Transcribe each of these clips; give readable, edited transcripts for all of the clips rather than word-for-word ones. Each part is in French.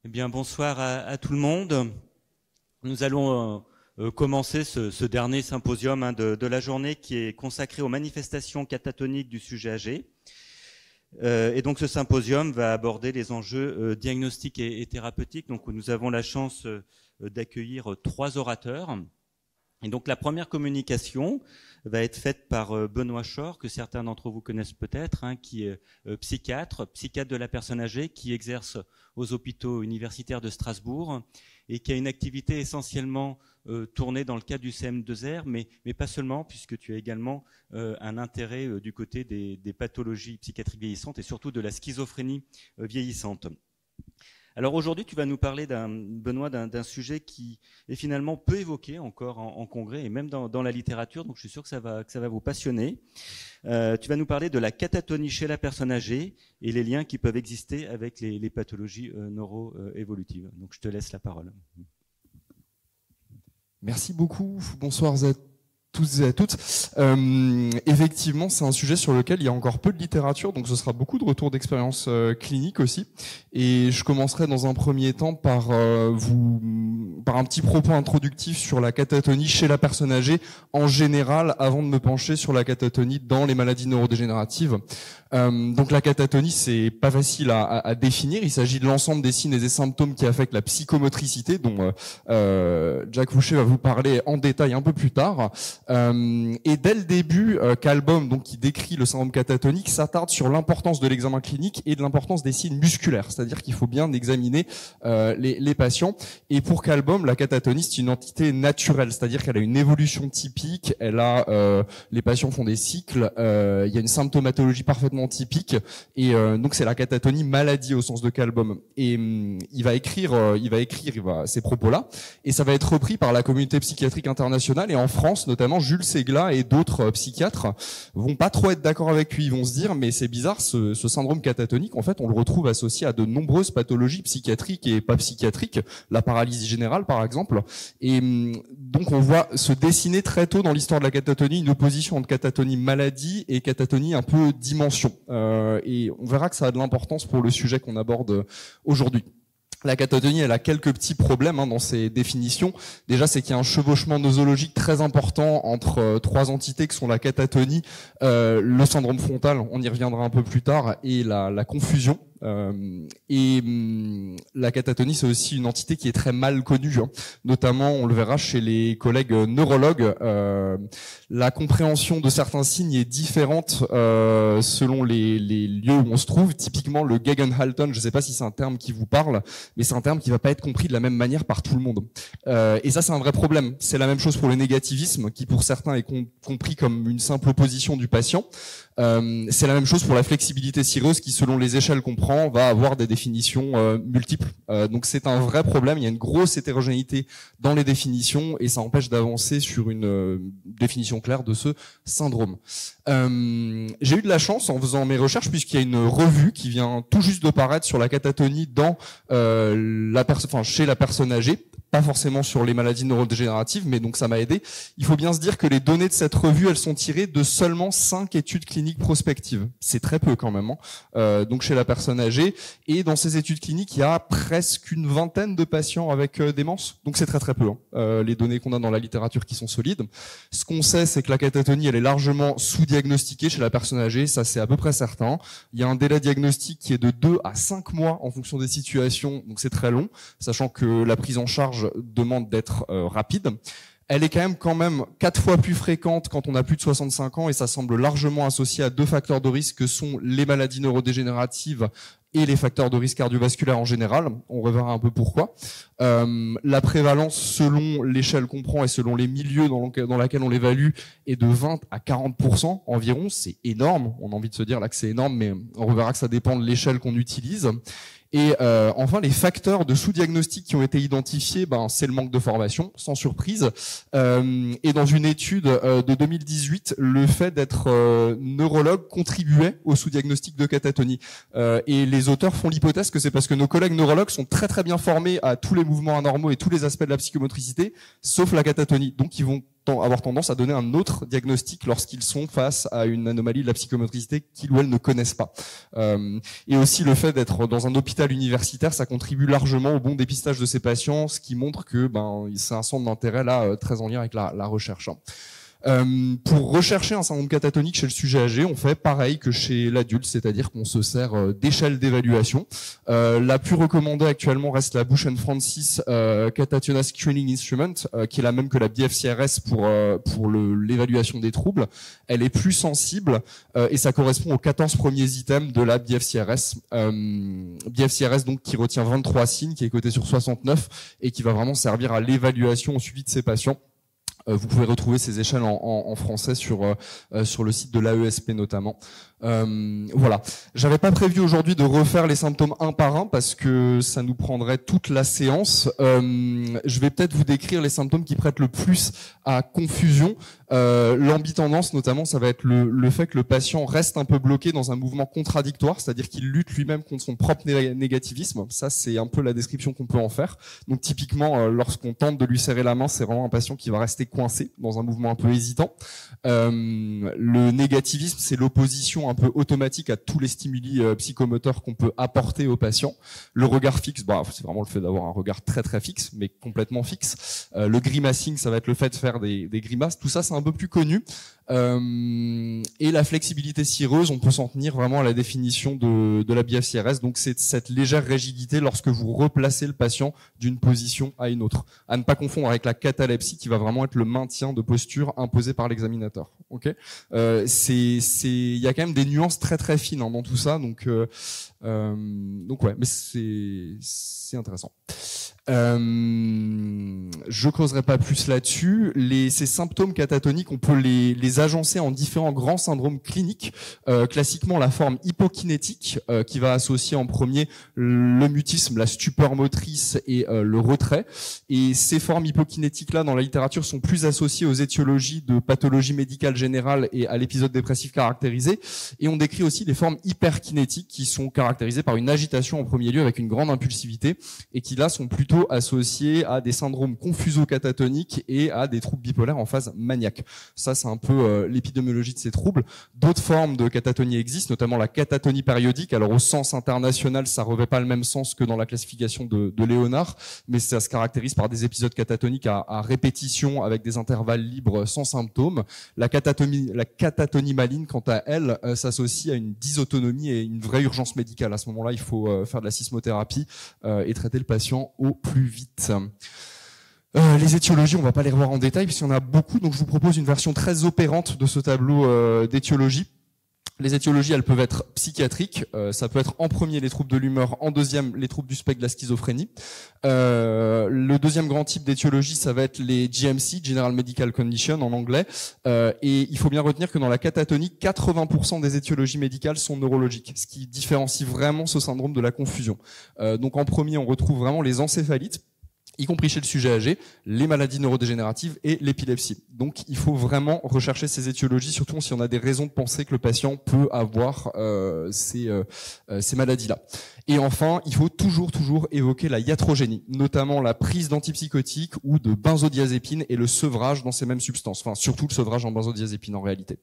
Eh bien, bonsoir à tout le monde. Nous allons commencer ce dernier symposium de la journée qui est consacré aux manifestations catatoniques du sujet âgé. Et donc, ce symposium va aborder les enjeux diagnostiques et thérapeutiques. Donc, nous avons la chance d'accueillir 3 orateurs. Et donc, la première communication va être faite par Benoît Chor, que certains d'entre vous connaissent peut-être, qui est psychiatre de la personne âgée, qui exerce aux hôpitaux universitaires de Strasbourg et qui a une activité essentiellement tournée dans le cadre du CM2R, mais pas seulement, puisque tu as également un intérêt du côté des pathologies psychiatriques vieillissantes et surtout de la schizophrénie vieillissante. Alors aujourd'hui, tu vas nous parler, Benoît, d'un sujet qui est finalement peu évoqué encore en congrès et même dans la littérature, donc je suis sûr que ça va vous passionner. Tu vas nous parler de la catatonie chez la personne âgée et les liens qui peuvent exister avec les pathologies neuro-évolutives. Donc je te laisse la parole. Merci beaucoup, bonsoir à tous et à toutes. Effectivement, c'est un sujet sur lequel il y a encore peu de littérature, donc ce sera beaucoup de retours d'expérience clinique aussi. Et je commencerai dans un premier temps par un petit propos introductif sur la catatonie chez la personne âgée en général, avant de me pencher sur la catatonie dans les maladies neurodégénératives. Donc la catatonie, c'est pas facile à définir. Il s'agit de l'ensemble des signes et des symptômes qui affectent la psychomotricité, dont Jack Fouché va vous parler en détail un peu plus tard. Et dès le début, Kalbom, donc qui décrit le syndrome catatonique, s'attarde sur l'importance de l'examen clinique et de l'importance des signes musculaires, c'est-à-dire qu'il faut bien examiner les patients. Et pour Kalbom, la catatonie, c'est une entité naturelle, c'est-à-dire qu'elle a une évolution typique. Les patients font des cycles. Il y a une symptomatologie parfaitement typique, et donc c'est la catatonie maladie au sens de Kalbom. Et il va écrire ces propos-là, et ça va être repris par la communauté psychiatrique internationale. Et en France, notamment, Jules Segla et d'autres psychiatres vont pas trop être d'accord avec lui. Ils vont se dire, mais c'est bizarre, ce syndrome catatonique, en fait, on le retrouve associé à de nombreuses pathologies psychiatriques et pas psychiatriques, la paralysie générale par exemple. Et donc on voit se dessiner très tôt dans l'histoire de la catatonie une opposition entre catatonie maladie et catatonie un peu dimension. Et on verra que ça a de l'importance pour le sujet qu'on aborde aujourd'hui. La catatonie, elle a quelques petits problèmes dans ses définitions. Déjà, c'est qu'il y a un chevauchement nosologique très important entre 3 entités que sont la catatonie, le syndrome frontal, on y reviendra un peu plus tard, et la confusion. La catatonie, c'est aussi une entité qui est très mal connue, notamment on le verra chez les collègues neurologues. La compréhension de certains signes est différente selon les lieux où on se trouve. Typiquement le Gegenhalten, je ne sais pas si c'est un terme qui vous parle, mais c'est un terme qui va pas être compris de la même manière par tout le monde. Et ça, c'est un vrai problème. C'est la même chose pour le négativisme, qui pour certains est compris comme une simple opposition du patient. C'est la même chose pour la flexibilité cireuse, qui selon les échelles qu'on prend va avoir des définitions multiples. Donc c'est un vrai problème. Il y a une grosse hétérogénéité dans les définitions et ça empêche d'avancer sur une définition claire de ce syndrome. J'ai eu de la chance en faisant mes recherches, puisqu'il y a une revue qui vient tout juste de paraître sur la catatonie dans chez la personne âgée. Pas forcément sur les maladies neurodégénératives, mais donc ça m'a aidé. Il faut bien se dire que les données de cette revue, elles sont tirées de seulement 5 études cliniques prospectives. C'est très peu quand même, donc chez la personne âgée. Et dans ces études cliniques, il y a presque une vingtaine de patients avec démence. Donc c'est très très peu, les données qu'on a dans la littérature qui sont solides. Ce qu'on sait, c'est que la catatonie, elle est largement sous-diagnostiquée chez la personne âgée. Ça, c'est à peu près certain. Il y a un délai diagnostique qui est de 2 à 5 mois en fonction des situations. Donc c'est très long, sachant que la prise en charge demande d'être rapide. Elle est quand même 4 fois plus fréquente quand on a plus de 65 ans, et ça semble largement associé à 2 facteurs de risque que sont les maladies neurodégénératives et les facteurs de risque cardiovasculaire en général. On reverra un peu pourquoi. La prévalence, selon l'échelle qu'on prend et selon les milieux dans laquelle on l'évalue, est de 20 à 40% environ. C'est énorme. On a envie de se dire là que c'est énorme, mais on reverra que ça dépend de l'échelle qu'on utilise. Et enfin, les facteurs de sous-diagnostic qui ont été identifiés, c'est le manque de formation, sans surprise. Et dans une étude de 2018, le fait d'être neurologue contribuait au sous-diagnostic de catatonie. Et les auteurs font l'hypothèse que c'est parce que nos collègues neurologues sont très très bien formés à tous les mouvements anormaux et tous les aspects de la psychomotricité, sauf la catatonie. Donc ils vont avoir tendance à donner un autre diagnostic lorsqu'ils sont face à une anomalie de la psychomotricité qu'ils ou elles ne connaissent pas. Et aussi le fait d'être dans un hôpital universitaire, ça contribue largement au bon dépistage de ces patients, ce qui montre que c'est un centre d'intérêt là très en lien avec la recherche. Pour rechercher un syndrome catatonique chez le sujet âgé, on fait pareil que chez l'adulte, c'est-à-dire qu'on se sert d'échelles d'évaluation. La plus recommandée actuellement reste la Bush & Francis Catatonia Screening Instrument, qui est la même que la BFCRS pour l'évaluation des troubles. Elle est plus sensible et ça correspond aux 14 premiers items de la BFCRS. BFCRS donc qui retient 23 signes, qui est coté sur 69 et qui va vraiment servir à l'évaluation au suivi de ces patients. Vous pouvez retrouver ces échelles en français sur le site de l'AESP notamment. Voilà. J'avais pas prévu aujourd'hui de refaire les symptômes un par un parce que ça nous prendrait toute la séance. Je vais peut-être vous décrire les symptômes qui prêtent le plus à confusion. L'ambitendance notamment, ça va être le fait que le patient reste un peu bloqué dans un mouvement contradictoire, c'est-à-dire qu'il lutte lui-même contre son propre négativisme. Ça, c'est un peu la description qu'on peut en faire. Donc typiquement, lorsqu'on tente de lui serrer la main, c'est vraiment un patient qui va rester coincé dans un mouvement un peu hésitant. Le négativisme, c'est l'opposition un peu automatique à tous les stimuli psychomoteurs qu'on peut apporter au patient. Le regard fixe, c'est vraiment le fait d'avoir un regard très très fixe, mais complètement fixe. Le grimacing, ça va être le fait de faire des grimaces. Tout ça, c'est un peu plus connu. Et la flexibilité cireuse, on peut s'en tenir vraiment à la définition de la BFCRS. Donc c'est cette légère rigidité lorsque vous replacez le patient d'une position à une autre. À ne pas confondre avec la catalepsie qui va vraiment être le maintien de posture imposé par l'examinateur. Ok, il y a quand même des nuances très très fines dans tout ça. Donc ouais, mais c'est intéressant. Je creuserai pas plus là-dessus. Ces symptômes catatoniques, on peut les agencer en différents grands syndromes cliniques. Classiquement, la forme hypokinétique qui va associer en premier le mutisme, la stupeur motrice et le retrait. Et ces formes hypokinétiques-là, dans la littérature, sont plus associées aux étiologies de pathologie médicale générale et à l'épisode dépressif caractérisé. Et on décrit aussi des formes hyperkinétiques qui sont caractérisées par une agitation en premier lieu avec une grande impulsivité et qui là sont plutôt associés à des syndromes confuso-catatoniques et à des troubles bipolaires en phase maniaque. Ça, c'est un peu l'épidémiologie de ces troubles. D'autres formes de catatonie existent, notamment la catatonie périodique. Alors, au sens international, ça revêt pas le même sens que dans la classification de Léonard, mais ça se caractérise par des épisodes catatoniques à répétition avec des intervalles libres sans symptômes. La catatonie maligne, quant à elle, s'associe à une dysautonomie et une vraie urgence médicale. À ce moment-là, il faut faire de la sismothérapie et traiter le patient au plus vite. Les étiologies, on va pas les revoir en détail puisqu'il y en a beaucoup, donc je vous propose une version très opérante de ce tableau d'étiologie. Les étiologies, elles peuvent être psychiatriques. Ça peut être en premier les troubles de l'humeur, en deuxième les troubles du spectre de la schizophrénie. Le deuxième grand type d'étiologie, ça va être les GMC, General Medical Condition en anglais. Et il faut bien retenir que dans la catatonie, 80% des étiologies médicales sont neurologiques, ce qui différencie vraiment ce syndrome de la confusion. Donc en premier, on retrouve vraiment les encéphalites, y compris chez le sujet âgé, les maladies neurodégénératives et l'épilepsie. Donc il faut vraiment rechercher ces étiologies, surtout si on a des raisons de penser que le patient peut avoir ces maladies-là. Et enfin, il faut toujours évoquer la iatrogénie, notamment la prise d'antipsychotiques ou de benzodiazépines et le sevrage dans ces mêmes substances, enfin surtout le sevrage en benzodiazépines en réalité,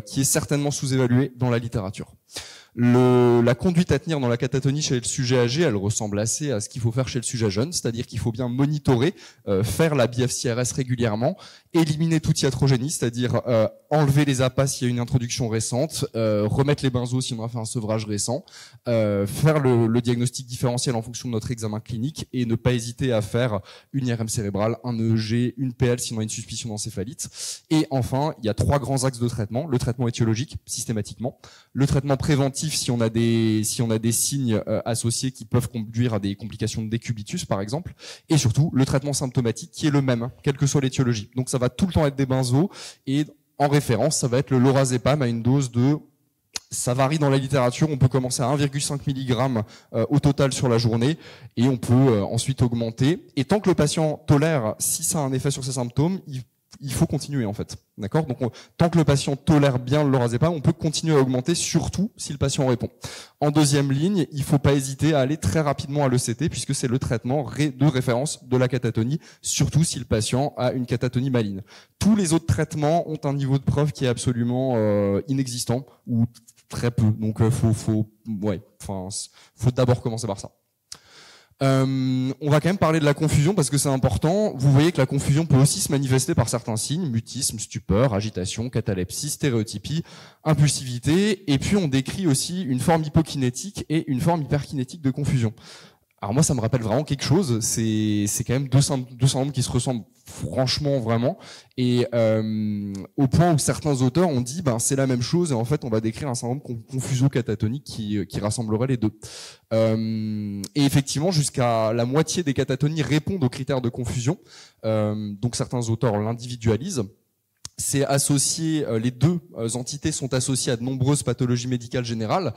qui est certainement sous-évalué dans la littérature. La conduite à tenir dans la catatonie chez le sujet âgé, elle ressemble assez à ce qu'il faut faire chez le sujet jeune, c'est-à-dire qu'il faut bien monitorer, faire la BFCRS régulièrement, éliminer toute iatrogénie, c'est-à-dire enlever les APA s'il y a une introduction récente, remettre les benzos si on a fait un sevrage récent, faire le diagnostic différentiel en fonction de notre examen clinique et ne pas hésiter à faire une IRM cérébrale, un EEG, une PL si on a une suspicion d'encéphalite. Et enfin, il y a 3 grands axes de traitement: le traitement étiologique systématiquement, le traitement préventif si on a des signes associés qui peuvent conduire à des complications de décubitus par exemple, et surtout le traitement symptomatique qui est le même, quelle que soit l'étiologie. Donc ça va tout le temps être des benzos et en référence, ça va être le lorazépam à une dose de... Ça varie dans la littérature, on peut commencer à 1,5 mg au total sur la journée et on peut ensuite augmenter. Et tant que le patient tolère, si ça a un effet sur ses symptômes, il faut continuer en fait. D'accord? Donc tant que le patient tolère bien le lorazépam, on peut continuer à augmenter, surtout si le patient répond. En deuxième ligne, il ne faut pas hésiter à aller très rapidement à l'ECT puisque c'est le traitement de référence de la catatonie, surtout si le patient a une catatonie maligne. Tous les autres traitements ont un niveau de preuve qui est absolument inexistant ou très peu. Donc faut d'abord commencer par ça. On va quand même parler de la confusion parce que c'est important. Vous voyez que la confusion peut aussi se manifester par certains signes, mutisme, stupeur, agitation, catalepsie, stéréotypie, impulsivité, et puis on décrit aussi une forme hypokinétique et une forme hyperkinétique de confusion. Alors moi, ça me rappelle vraiment quelque chose. C'est quand même deux syndromes qui se ressemblent franchement vraiment, et au point où certains auteurs ont dit c'est la même chose, et en fait on va décrire un syndrome confuso-catatonique qui rassemblerait les deux. Et effectivement, jusqu'à la moitié des catatonies répondent aux critères de confusion. Donc certains auteurs l'individualisent. C'est associé, les deux entités sont associées à de nombreuses pathologies médicales générales,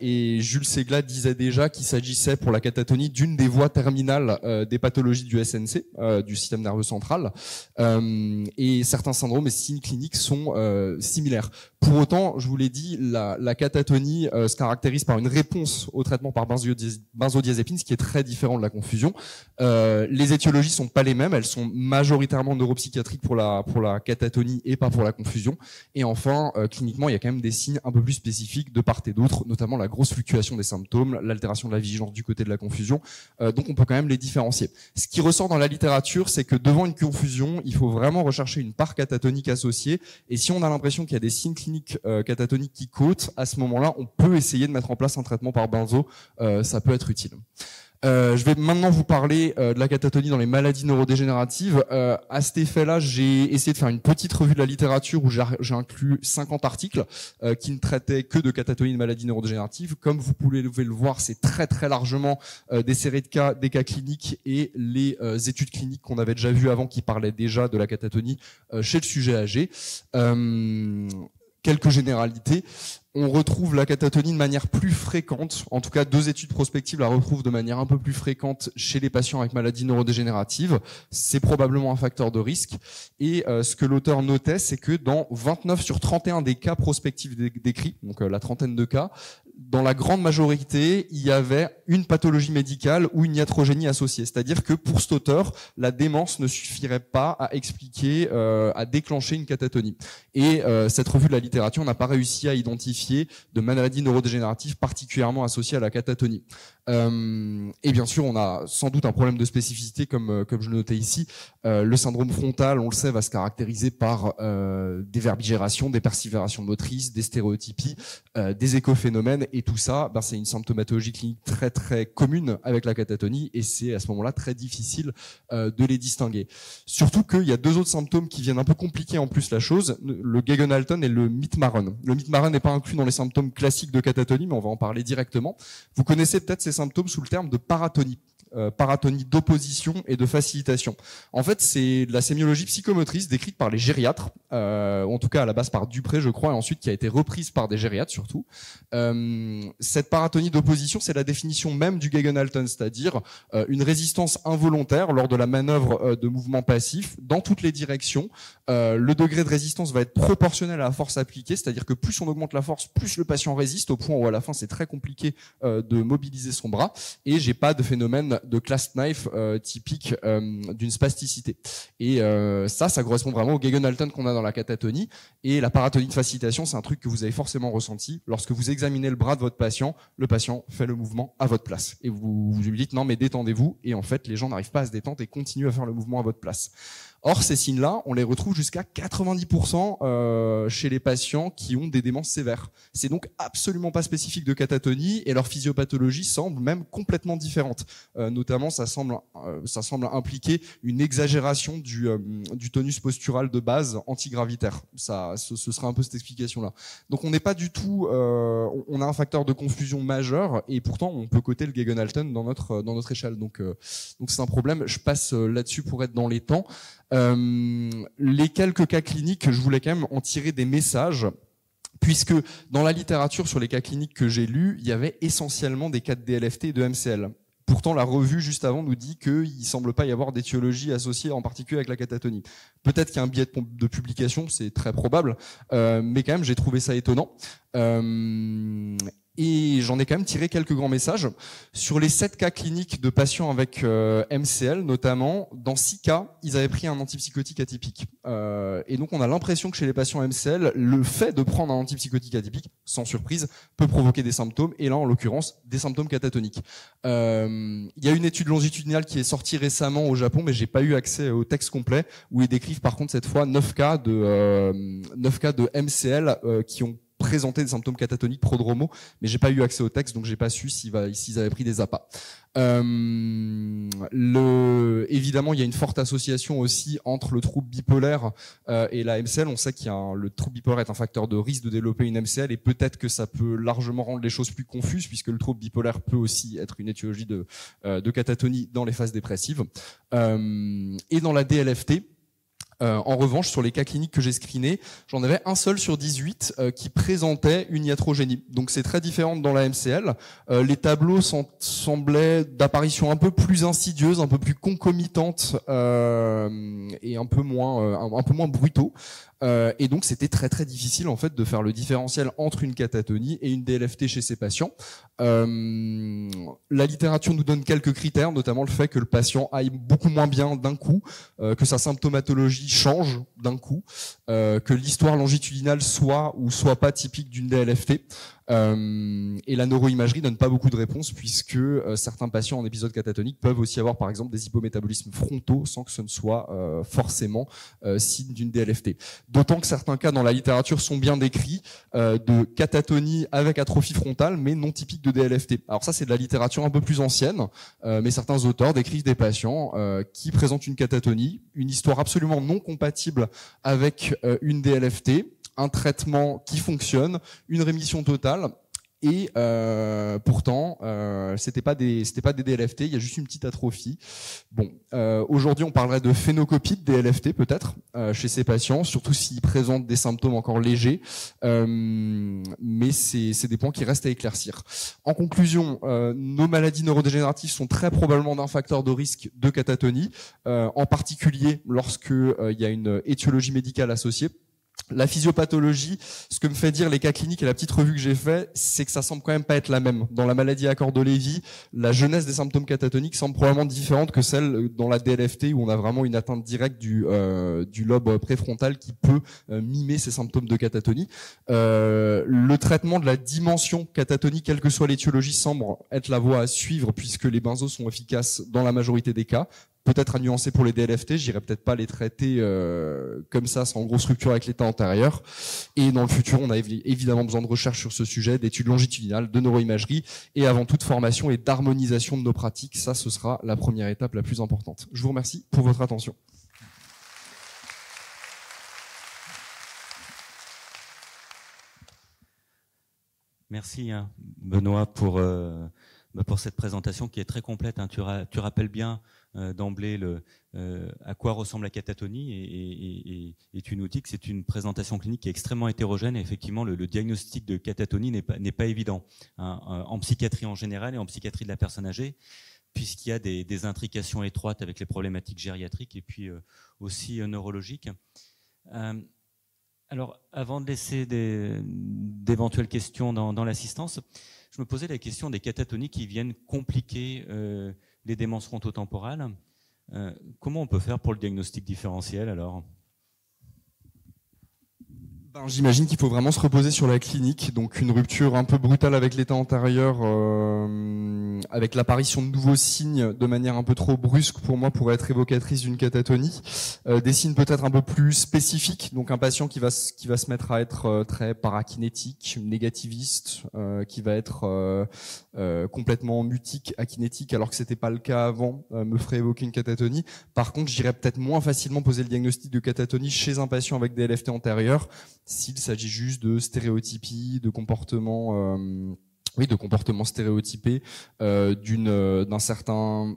et Jules Segla disait déjà qu'il s'agissait pour la catatonie d'une des voies terminales des pathologies du SNC, du système nerveux central, et certains syndromes et signes cliniques sont similaires. Pour autant, je vous l'ai dit, la catatonie se caractérise par une réponse au traitement par benzodiazépine, ce qui est très différent de la confusion. Les étiologies sont pas les mêmes, elles sont majoritairement neuropsychiatriques pour la catatonie et pas pour la confusion. Et enfin, cliniquement, il y a quand même des signes un peu plus spécifiques de part et d'autre, notamment la grosse fluctuation des symptômes, l'altération de la vigilance du côté de la confusion. Donc on peut quand même les différencier. Ce qui ressort dans la littérature, c'est que devant une confusion, il faut vraiment rechercher une part catatonique associée. Et si on a l'impression qu'il y a des signes cliniques catatoniques qui cotent, à ce moment-là, on peut essayer de mettre en place un traitement par benzo. Ça peut être utile. Je vais maintenant vous parler de la catatonie dans les maladies neurodégénératives. À cet effet-là, j'ai essayé de faire une petite revue de la littérature où j'ai inclus 50 articles qui ne traitaient que de catatonie de maladies neurodégénératives. Comme vous pouvez le voir, c'est très très largement des séries de cas, des cas cliniques et les études cliniques qu'on avait déjà vues avant qui parlaient déjà de la catatonie chez le sujet âgé. Quelques généralités. On retrouve la catatonie de manière plus fréquente, en tout cas 2 études prospectives la retrouvent de manière un peu plus fréquente chez les patients avec maladies neurodégénératives. C'est probablement un facteur de risque. Et ce que l'auteur notait, c'est que dans 29 sur 31 des cas prospectifs décrits, donc la trentaine de cas, dans la grande majorité, il y avait une pathologie médicale ou une iatrogénie associée. C'est-à-dire que pour cet auteur, la démence ne suffirait pas à expliquer, à déclencher une catatonie. Et cette revue de la littérature n'a pas réussi à identifier de maladies neurodégénératives particulièrement associées à la catatonie. Et bien sûr, on a sans doute un problème de spécificité, comme je le notais ici. Le syndrome frontal, on le sait, va se caractériser par des verbigérations, des persévérations motrices, des stéréotypies, des écophénomènes, et tout ça, c'est une symptomatologie clinique très très commune avec la catatonie, et c'est à ce moment-là très difficile de les distinguer. Surtout qu'il y a 2 autres symptômes qui viennent un peu compliquer en plus la chose, le Gegenhalten et le Mitmaron. Le Mitmaron n'est pas inclus dans les symptômes classiques de catatonie, mais on va en parler directement. Vous connaissez peut-être ces symptômes sous le terme de paratonie. Paratonie d'opposition et de facilitation. En fait, c'est de la sémiologie psychomotrice décrite par les gériatres, en tout cas à la base par Dupré, je crois, et ensuite qui a été reprise par des gériatres surtout. Cette paratonie d'opposition, c'est la définition même du Gegenhalten, c'est-à-dire une résistance involontaire lors de la manœuvre de mouvement passif dans toutes les directions. Le degré de résistance va être proportionnel à la force appliquée, c'est-à-dire que plus on augmente la force, plus le patient résiste, au point où à la fin c'est très compliqué de mobiliser son bras, et j'ai pas de phénomène de clasp knife typique d'une spasticité. Et ça correspond vraiment au Gegenhalten qu'on a dans la catatonie. Et la paratonie de facilitation, c'est un truc que vous avez forcément ressenti lorsque vous examinez le bras de votre patient, le patient fait le mouvement à votre place. Et vous lui dites non mais détendez-vous, et en fait les gens n'arrivent pas à se détendre et continuent à faire le mouvement à votre place. Or, ces signes-là, on les retrouve jusqu'à 90% chez les patients qui ont des démences sévères. C'est donc absolument pas spécifique de catatonie, et leur physiopathologie semble même complètement différente. Notamment, ça semble impliquer une exagération du tonus postural de base antigravitaire. Ce serait un peu cette explication-là. Donc, on n'est pas du tout, on a un facteur de confusion majeur, et pourtant, on peut coter le Gegenhalten dans notre échelle. Donc c'est un problème. Je passe là-dessus pour être dans les temps. Les quelques cas cliniques, je voulais quand même en tirer des messages, puisque dans la littérature sur les cas cliniques que j'ai lus, il y avait essentiellement des cas de DLFT et de MCL. Pourtant, la revue juste avant nous dit qu'il semble pas y avoir d'étiologie associée en particulier avec la catatonie. Peut-être qu'il y a un biais de publication, c'est très probable, mais quand même j'ai trouvé ça étonnant. Et j'en ai quand même tiré quelques grands messages. Sur les 7 cas cliniques de patients avec MCL, notamment, dans 6 cas, ils avaient pris un antipsychotique atypique. Et donc on a l'impression que chez les patients MCL, le fait de prendre un antipsychotique atypique, sans surprise, peut provoquer des symptômes, et là en l'occurrence, des symptômes catatoniques. Il y a une étude longitudinale qui est sortie récemment au Japon, mais j'ai pas eu accès au texte complet, où ils décrivent par contre cette fois 9 cas de MCL qui ont présenté des symptômes catatoniques prodromaux, mais j'ai pas eu accès au texte, donc j'ai pas su s'ils avaient pris des APA. Évidemment, il y a une forte association aussi entre le trouble bipolaire et la MCL. On sait le trouble bipolaire est un facteur de risque de développer une MCL, et peut-être que ça peut largement rendre les choses plus confuses, puisque le trouble bipolaire peut aussi être une étiologie de catatonie dans les phases dépressives. Et dans la DLFT, en revanche, sur les cas cliniques que j'ai screenés, j'en avais un seul sur 18 qui présentait une iatrogénie. Donc c'est très différent dans la MCL. Les tableaux semblaient d'apparition un peu plus insidieuse, un peu plus concomitante et un peu moins brutaux. Et donc c'était très très difficile en fait de faire le différentiel entre une catatonie et une DLFT chez ces patients. La littérature nous donne quelques critères, notamment le fait que le patient aille beaucoup moins bien d'un coup, que sa symptomatologie change d'un coup, que l'histoire longitudinale soit ou soit pas typique d'une DLFT. Et la neuroimagerie donne pas beaucoup de réponses, puisque certains patients en épisode catatonique peuvent aussi avoir par exemple des hypométabolismes frontaux sans que ce ne soit forcément signe d'une DLFT. D'autant que certains cas dans la littérature sont bien décrits de catatonie avec atrophie frontale, mais non typique de DLFT. Alors ça, c'est de la littérature un peu plus ancienne, mais certains auteurs décrivent des patients qui présentent une catatonie, une histoire absolument non compatible avec une DLFT, un traitement qui fonctionne, une rémission totale, et pourtant c'était pas des DLFT, il y a juste une petite atrophie. Bon, aujourd'hui on parlerait de phénocopie de DLFT peut-être chez ces patients, surtout s'ils présentent des symptômes encore légers, mais c'est des points qui restent à éclaircir. En conclusion, nos maladies neurodégénératives sont très probablement d'un facteur de risque de catatonie, en particulier lorsque il y a une étiologie médicale associée. La physiopathologie, ce que me fait dire les cas cliniques et la petite revue que j'ai fait, c'est que ça semble quand même pas être la même. Dans la maladie à Cordolevi, la jeunesse des symptômes catatoniques semble probablement différente que celle dans la DLFT, où on a vraiment une atteinte directe du lobe préfrontal qui peut mimer ces symptômes de catatonie. Le traitement de la dimension catatonique, quelle que soit l'étiologie, semble être la voie à suivre, puisque les benzos sont efficaces dans la majorité des cas. Peut-être à nuancer pour les DLFT, j'irai peut-être pas les traiter comme ça, sans grosse structure avec l'état antérieur. Et dans le futur, on a évidemment besoin de recherche sur ce sujet, d'études longitudinales, de neuroimagerie, et avant tout de formation et d'harmonisation de nos pratiques. Ça, ce sera la première étape la plus importante. Je vous remercie pour votre attention. Merci Benoît pour cette présentation qui est très complète. Tu rappelles bien d'emblée à quoi ressemble la catatonie, et tu nous dis que c'est une présentation clinique qui est extrêmement hétérogène, et effectivement le diagnostic de catatonie n'est pas évident en psychiatrie en général et en psychiatrie de la personne âgée, puisqu'il y a des intrications étroites avec les problématiques gériatriques et puis aussi neurologiques. Alors, avant de laisser d'éventuelles questions dans l'assistance, je me posais la question des catatonies qui viennent compliquer les démences frontotemporales. Comment on peut faire pour le diagnostic différentiel alors ? J'imagine qu'il faut vraiment se reposer sur la clinique, donc une rupture un peu brutale avec l'état antérieur, avec l'apparition de nouveaux signes de manière un peu trop brusque pour moi pour être évocatrice d'une catatonie, des signes peut-être un peu plus spécifiques, donc un patient qui va se mettre à être très parakinétique, négativiste, qui va être complètement mutique, akinétique, alors que c'était pas le cas avant, me ferait évoquer une catatonie. Par contre, j'irais peut-être moins facilement poser le diagnostic de catatonie chez un patient avec des LFT antérieurs, s'il s'agit juste de stéréotypie, de comportement stéréotypé, d'un certain,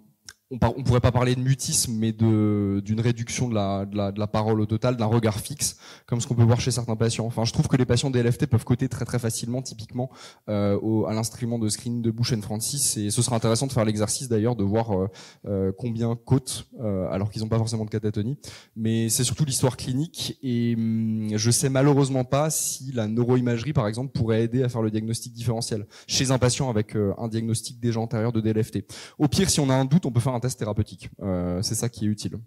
on pourrait pas parler de mutisme, mais d'une réduction de la parole au total, d'un regard fixe, comme ce qu'on peut voir chez certains patients. Enfin, je trouve que les patients DLFT peuvent coter très très facilement, typiquement à l'instrument de screening de Bush and Francis, et ce sera intéressant de faire l'exercice d'ailleurs, de voir combien cotent, alors qu'ils n'ont pas forcément de catatonie. Mais c'est surtout l'histoire clinique, et je sais malheureusement pas si la neuroimagerie, par exemple, pourrait aider à faire le diagnostic différentiel chez un patient avec un diagnostic déjà antérieur de DLFT. Au pire, si on a un doute, on peut faire un test thérapeutique. C'est ça qui est utile.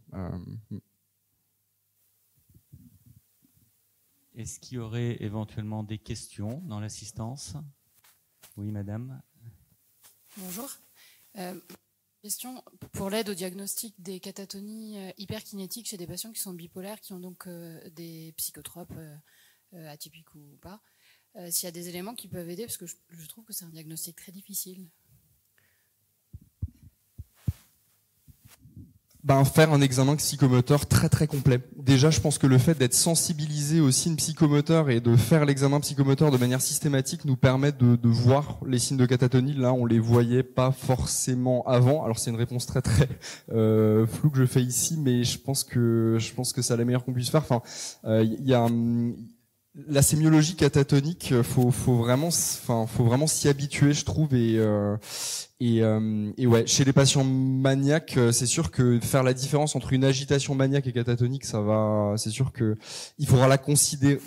Est-ce qu'il y aurait éventuellement des questions dans l'assistance? Oui, madame. Bonjour. Question pour l'aide au diagnostic des catatonies hyperkinétiques chez des patients qui sont bipolaires, qui ont donc des psychotropes atypiques ou pas. S'il y a des éléments qui peuvent aider, parce que je trouve que c'est un diagnostic très difficile. Faire un examen psychomoteur très très complet. Déjà, je pense que le fait d'être sensibilisé aux signes psychomoteurs et de faire l'examen psychomoteur de manière systématique nous permet de voir les signes de catatonie. Là, on les voyait pas forcément avant. Alors c'est une réponse très très floue que je fais ici, mais je pense que c'est la meilleure qu'on puisse faire. Enfin, il y a la sémiologie catatonique, faut vraiment s'y habituer, je trouve, et ouais, chez les patients maniaques, c'est sûr que faire la différence entre une agitation maniaque et catatonique, c'est sûr que il faudra la considérer.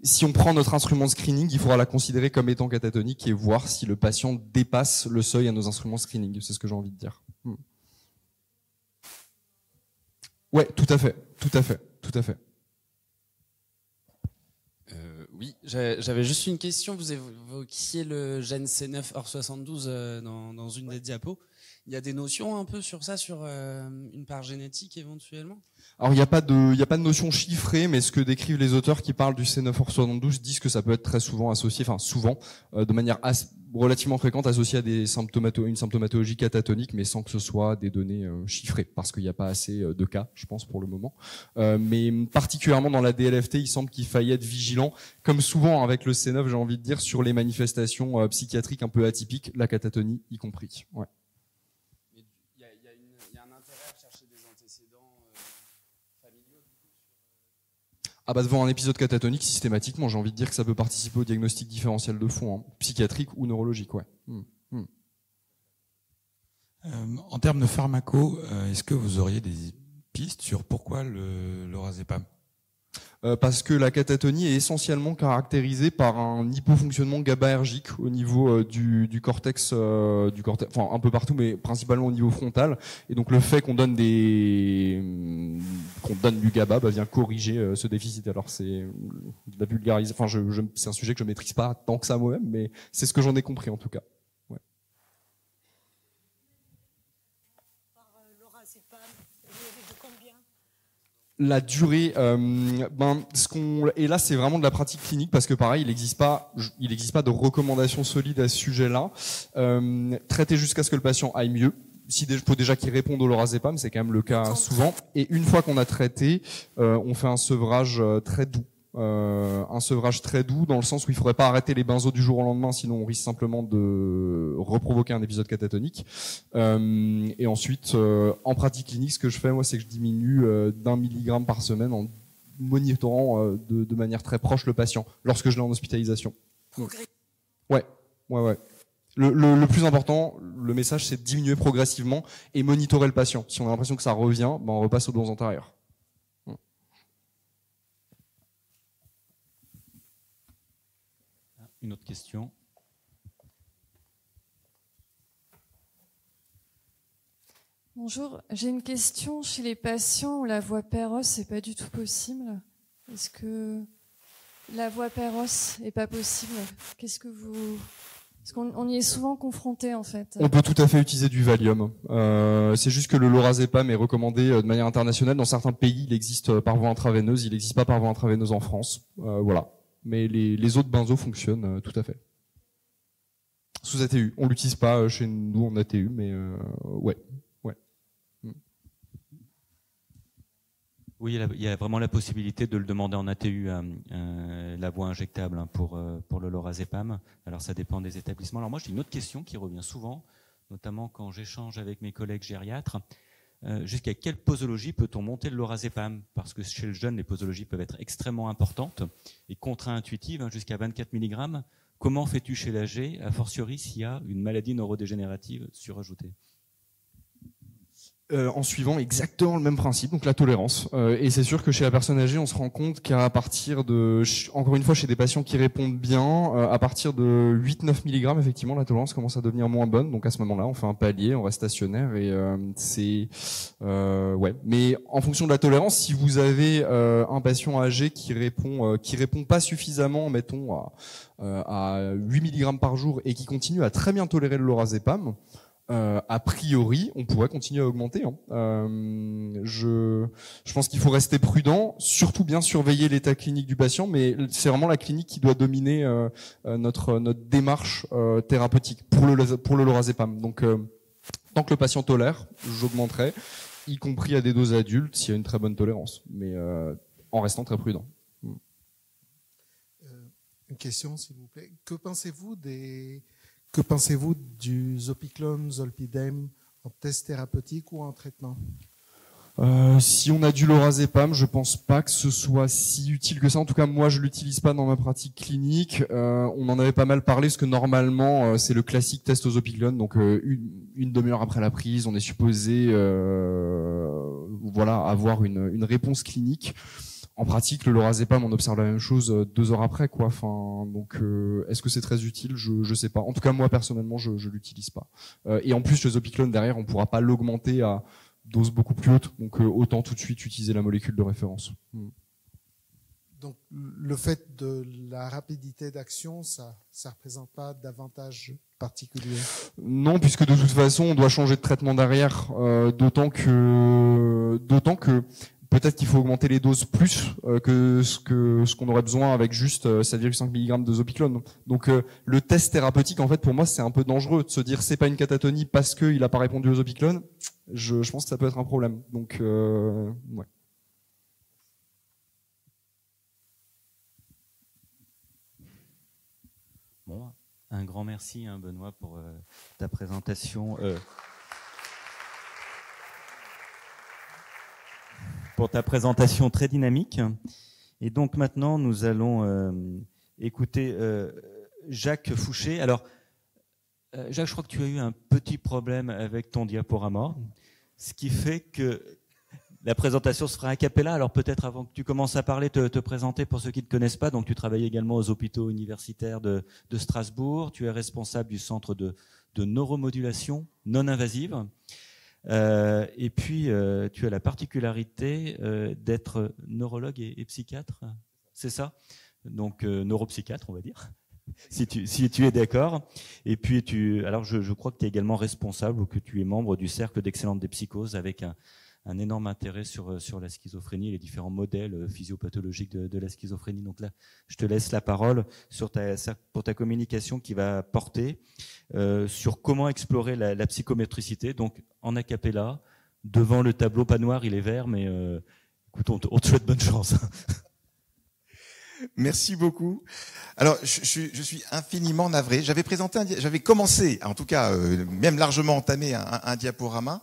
Si on prend notre instrument de screening, il faudra la considérer comme étant catatonique et voir si le patient dépasse le seuil à nos instruments de screening. C'est ce que j'ai envie de dire. Ouais, tout à fait. Oui, j'avais juste une question. Vous évoquiez le gène C9OR72 dans une des diapos. Il y a des notions un peu sur ça, sur une part génétique éventuellement? Alors il n'y a pas de notion chiffrée, mais ce que décrivent les auteurs qui parlent du C9OR72 disent que ça peut être très souvent associé, de manière relativement fréquente, associé à une symptomatologie catatonique, mais sans que ce soit des données chiffrées, parce qu'il n'y a pas assez de cas, je pense, pour le moment. Mais particulièrement dans la DLFT, il semble qu'il faille être vigilant, comme souvent avec le C9, j'ai envie de dire, sur les manifestations psychiatriques un peu atypiques, la catatonie y compris. Ouais. Devant un épisode catatonique, systématiquement, j'ai envie de dire que ça peut participer au diagnostic différentiel de fond, psychiatrique ou neurologique, ouais. En termes de pharmaco, est-ce que vous auriez des pistes sur pourquoi le lorazépam? Parce que la catatonie est essentiellement caractérisée par un hypofonctionnement GABAergique au niveau du cortex, enfin un peu partout, mais principalement au niveau frontal. Et donc le fait qu'on donne du GABA vient corriger ce déficit. Alors c'est de la vulgarisation. Enfin, c'est un sujet que je maîtrise pas tant que ça moi-même, mais c'est ce que j'en ai compris en tout cas. Ouais. La durée, et là c'est vraiment de la pratique clinique parce que pareil, il n'existe pas de recommandations solides à ce sujet-là. Traiter jusqu'à ce que le patient aille mieux. Il faut déjà qu'il réponde au lorazépam, c'est quand même le cas souvent. Et une fois qu'on a traité, on fait un sevrage très doux. Dans le sens où il faudrait pas arrêter les benzos du jour au lendemain, sinon on risque simplement de reprovoquer un épisode catatonique. Et ensuite, en pratique clinique, ce que je fais moi, c'est que je diminue d'1 milligramme par semaine en monitorant de manière très proche le patient lorsque je l'ai en hospitalisation. Ouais. Le plus important, le message, c'est de diminuer progressivement et monitorer le patient. Si on a l'impression que ça revient, on repasse aux doses antérieures. Une autre question? Bonjour, j'ai une question. Chez les patients où la voie PEROS n'est pas du tout possible, est-ce que la voie PEROS n'est pas possible? Parce qu'on y est souvent confronté en fait. On peut tout à fait utiliser du Valium. C'est juste que le lorazépam est recommandé de manière internationale. Dans certains pays, il existe par voie intraveineuse. Il n'existe pas par voie intraveineuse en France. Voilà. Mais les autres benzos fonctionnent tout à fait. Sous ATU. On l'utilise pas chez nous en ATU, mais ouais. Oui, il y a vraiment la possibilité de le demander en ATU, la voie injectable pour le lorazépam. Alors ça dépend des établissements. Alors moi j'ai une autre question qui revient souvent, notamment quand j'échange avec mes collègues gériatres, jusqu'à quelle posologie peut-on monter le lorazépam? Parce que chez le jeune, les posologies peuvent être extrêmement importantes et contre-intuitives, jusqu'à 24 mg. Comment fais-tu chez l'âgé, a fortiori s'il y a une maladie neurodégénérative surajoutée? En suivant exactement le même principe, donc la tolérance. Et c'est sûr que chez la personne âgée, on se rend compte qu'à partir de, encore une fois, chez des patients qui répondent bien, à partir de 8-9 mg, effectivement, la tolérance commence à devenir moins bonne. Donc à ce moment-là, on fait un palier, on reste stationnaire et ouais. Mais en fonction de la tolérance, si vous avez un patient âgé qui répond pas suffisamment, mettons à 8 mg par jour et qui continue à très bien tolérer le lorazépam, a priori, on pourrait continuer à augmenter. Je pense qu'il faut rester prudent, surtout bien surveiller l'état clinique du patient, mais c'est vraiment la clinique qui doit dominer notre démarche thérapeutique pour le lorazépam. Donc, tant que le patient tolère, j'augmenterai, y compris à des doses adultes, s'il y a une très bonne tolérance, mais en restant très prudent. Une question, s'il vous plaît. Que pensez-vous du Zopiclone, Zolpidem en test thérapeutique ou en traitement? Si on a du lorazépam, je pense pas que ce soit si utile que ça. En tout cas, moi, je l'utilise pas dans ma pratique clinique. On en avait pas mal parlé, parce que normalement, c'est le classique test au Zopiclone. Donc, une demi-heure après la prise, on est supposé, avoir une réponse clinique. En pratique, le lorazépam, on observe la même chose 2 heures après, quoi. Enfin, donc, est-ce que c'est très utile? Je sais pas. En tout cas, moi personnellement, je l'utilise pas. Et en plus, le Zopiclone derrière, on pourra pas l'augmenter à dose beaucoup plus haute. Donc, autant tout de suite utiliser la molécule de référence. Donc, le fait de la rapidité d'action, ça représente pas d'avantage particulier? Non, puisque de toute façon, on doit changer de traitement derrière. D'autant que peut-être qu'il faut augmenter les doses plus que ce qu'on aurait besoin avec juste 7,5 mg de Zopiclone. Donc le test thérapeutique, en fait, pour moi, c'est un peu dangereux de se dire c'est pas une catatonie parce qu'il a pas répondu au Zopiclone. Je pense que ça peut être un problème. Donc ouais. Bon, un grand merci, Benoît, pour ta présentation. Pour ta présentation très dynamique. Et donc maintenant, nous allons écouter Jacques Fouché. Alors, Jacques, je crois que tu as eu un petit problème avec ton diaporama, ce qui fait que la présentation se fera a cappella. Alors peut-être avant que tu commences à parler, te présenter pour ceux qui ne te connaissent pas. Donc tu travailles également aux hôpitaux universitaires de Strasbourg. Tu es responsable du centre de neuromodulation non invasive. Et puis, tu as la particularité d'être neurologue et psychiatre, c'est ça? Donc, neuropsychiatre, on va dire, si tu es d'accord. Et puis, alors je crois que tu es également responsable ou que tu es membre du Cercle d'excellence des psychoses avec un énorme intérêt sur la schizophrénie et les différents modèles physiopathologiques de la schizophrénie. Donc là, je te laisse la parole pour ta communication qui va porter sur comment explorer la psychométricité. Donc en a cappella, devant le tableau, pas noir, il est vert, mais écoute, on te souhaite bonne chance. Merci beaucoup. Alors, je suis infiniment navré. J'avais commencé, en tout cas, même largement entamé un diaporama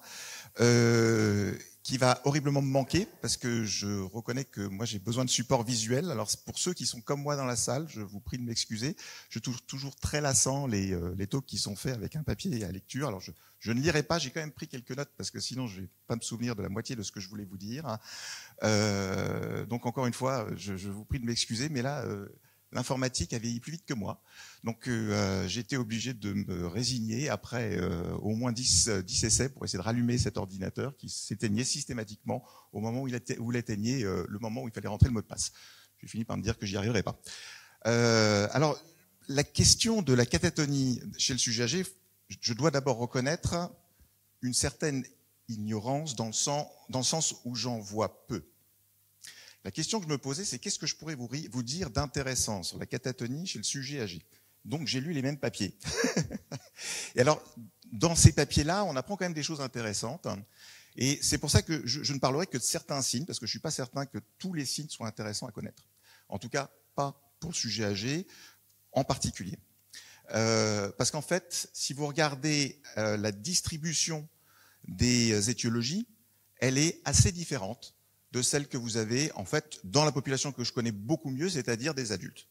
qui va horriblement me manquer parce que je reconnais que moi j'ai besoin de support visuel. Alors pour ceux qui sont comme moi dans la salle, je vous prie de m'excuser. Je trouve toujours très lassant les talks qui sont faits avec un papier à lecture. Alors je ne lirai pas, j'ai quand même pris quelques notes parce que sinon je vais pas me souvenir de la moitié de ce que je voulais vous dire. Donc encore une fois, je vous prie de m'excuser, mais là l'informatique a vieilli plus vite que moi. Donc j'ai été obligé de me résigner après au moins 10 essais pour essayer de rallumer cet ordinateur qui s'éteignait systématiquement au moment où il éteignait, le moment où il fallait rentrer le mot de passe. J'ai fini par me dire que j'y arriverais pas. Alors, la question de la catatonie chez le sujet âgé, je dois d'abord reconnaître une certaine ignorance dans le sens où j'en vois peu. La question que je me posais, c'est qu'est-ce que je pourrais vous dire d'intéressant sur la catatonie chez le sujet âgé. Donc j'ai lu les mêmes papiers. Et alors, dans ces papiers-là, on apprend quand même des choses intéressantes. Et c'est pour ça que je ne parlerai que de certains signes, parce que je ne suis pas certain que tous les signes soient intéressants à connaître. En tout cas, pas pour le sujet âgé en particulier. Parce qu'en fait, si vous regardez la distribution des étiologies, elle est assez différente de celle que vous avez en fait dans la population que je connais beaucoup mieux, c'est-à-dire des adultes.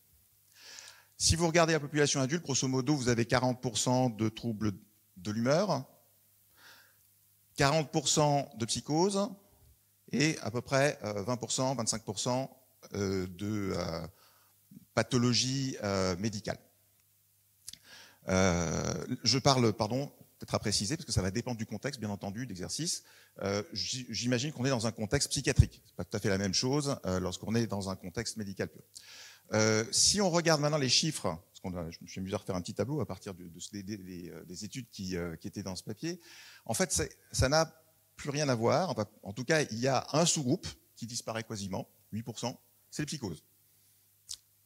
Si vous regardez la population adulte, grosso modo, vous avez 40% de troubles de l'humeur, 40% de psychose et à peu près 20%, 25% de pathologie médicale. Je parle, pardon, peut-être à préciser, parce que ça va dépendre du contexte, bien entendu, d'exercice. J'imagine qu'on est dans un contexte psychiatrique. C'est pas tout à fait la même chose lorsqu'on est dans un contexte médical pur. Si on regarde maintenant les chiffres, parce je me suis amusé à refaire un petit tableau à partir des études qui étaient dans ce papier, en fait, ça n'a plus rien à voir. En tout cas, il y a un sous-groupe qui disparaît quasiment, 8%, c'est les psychoses.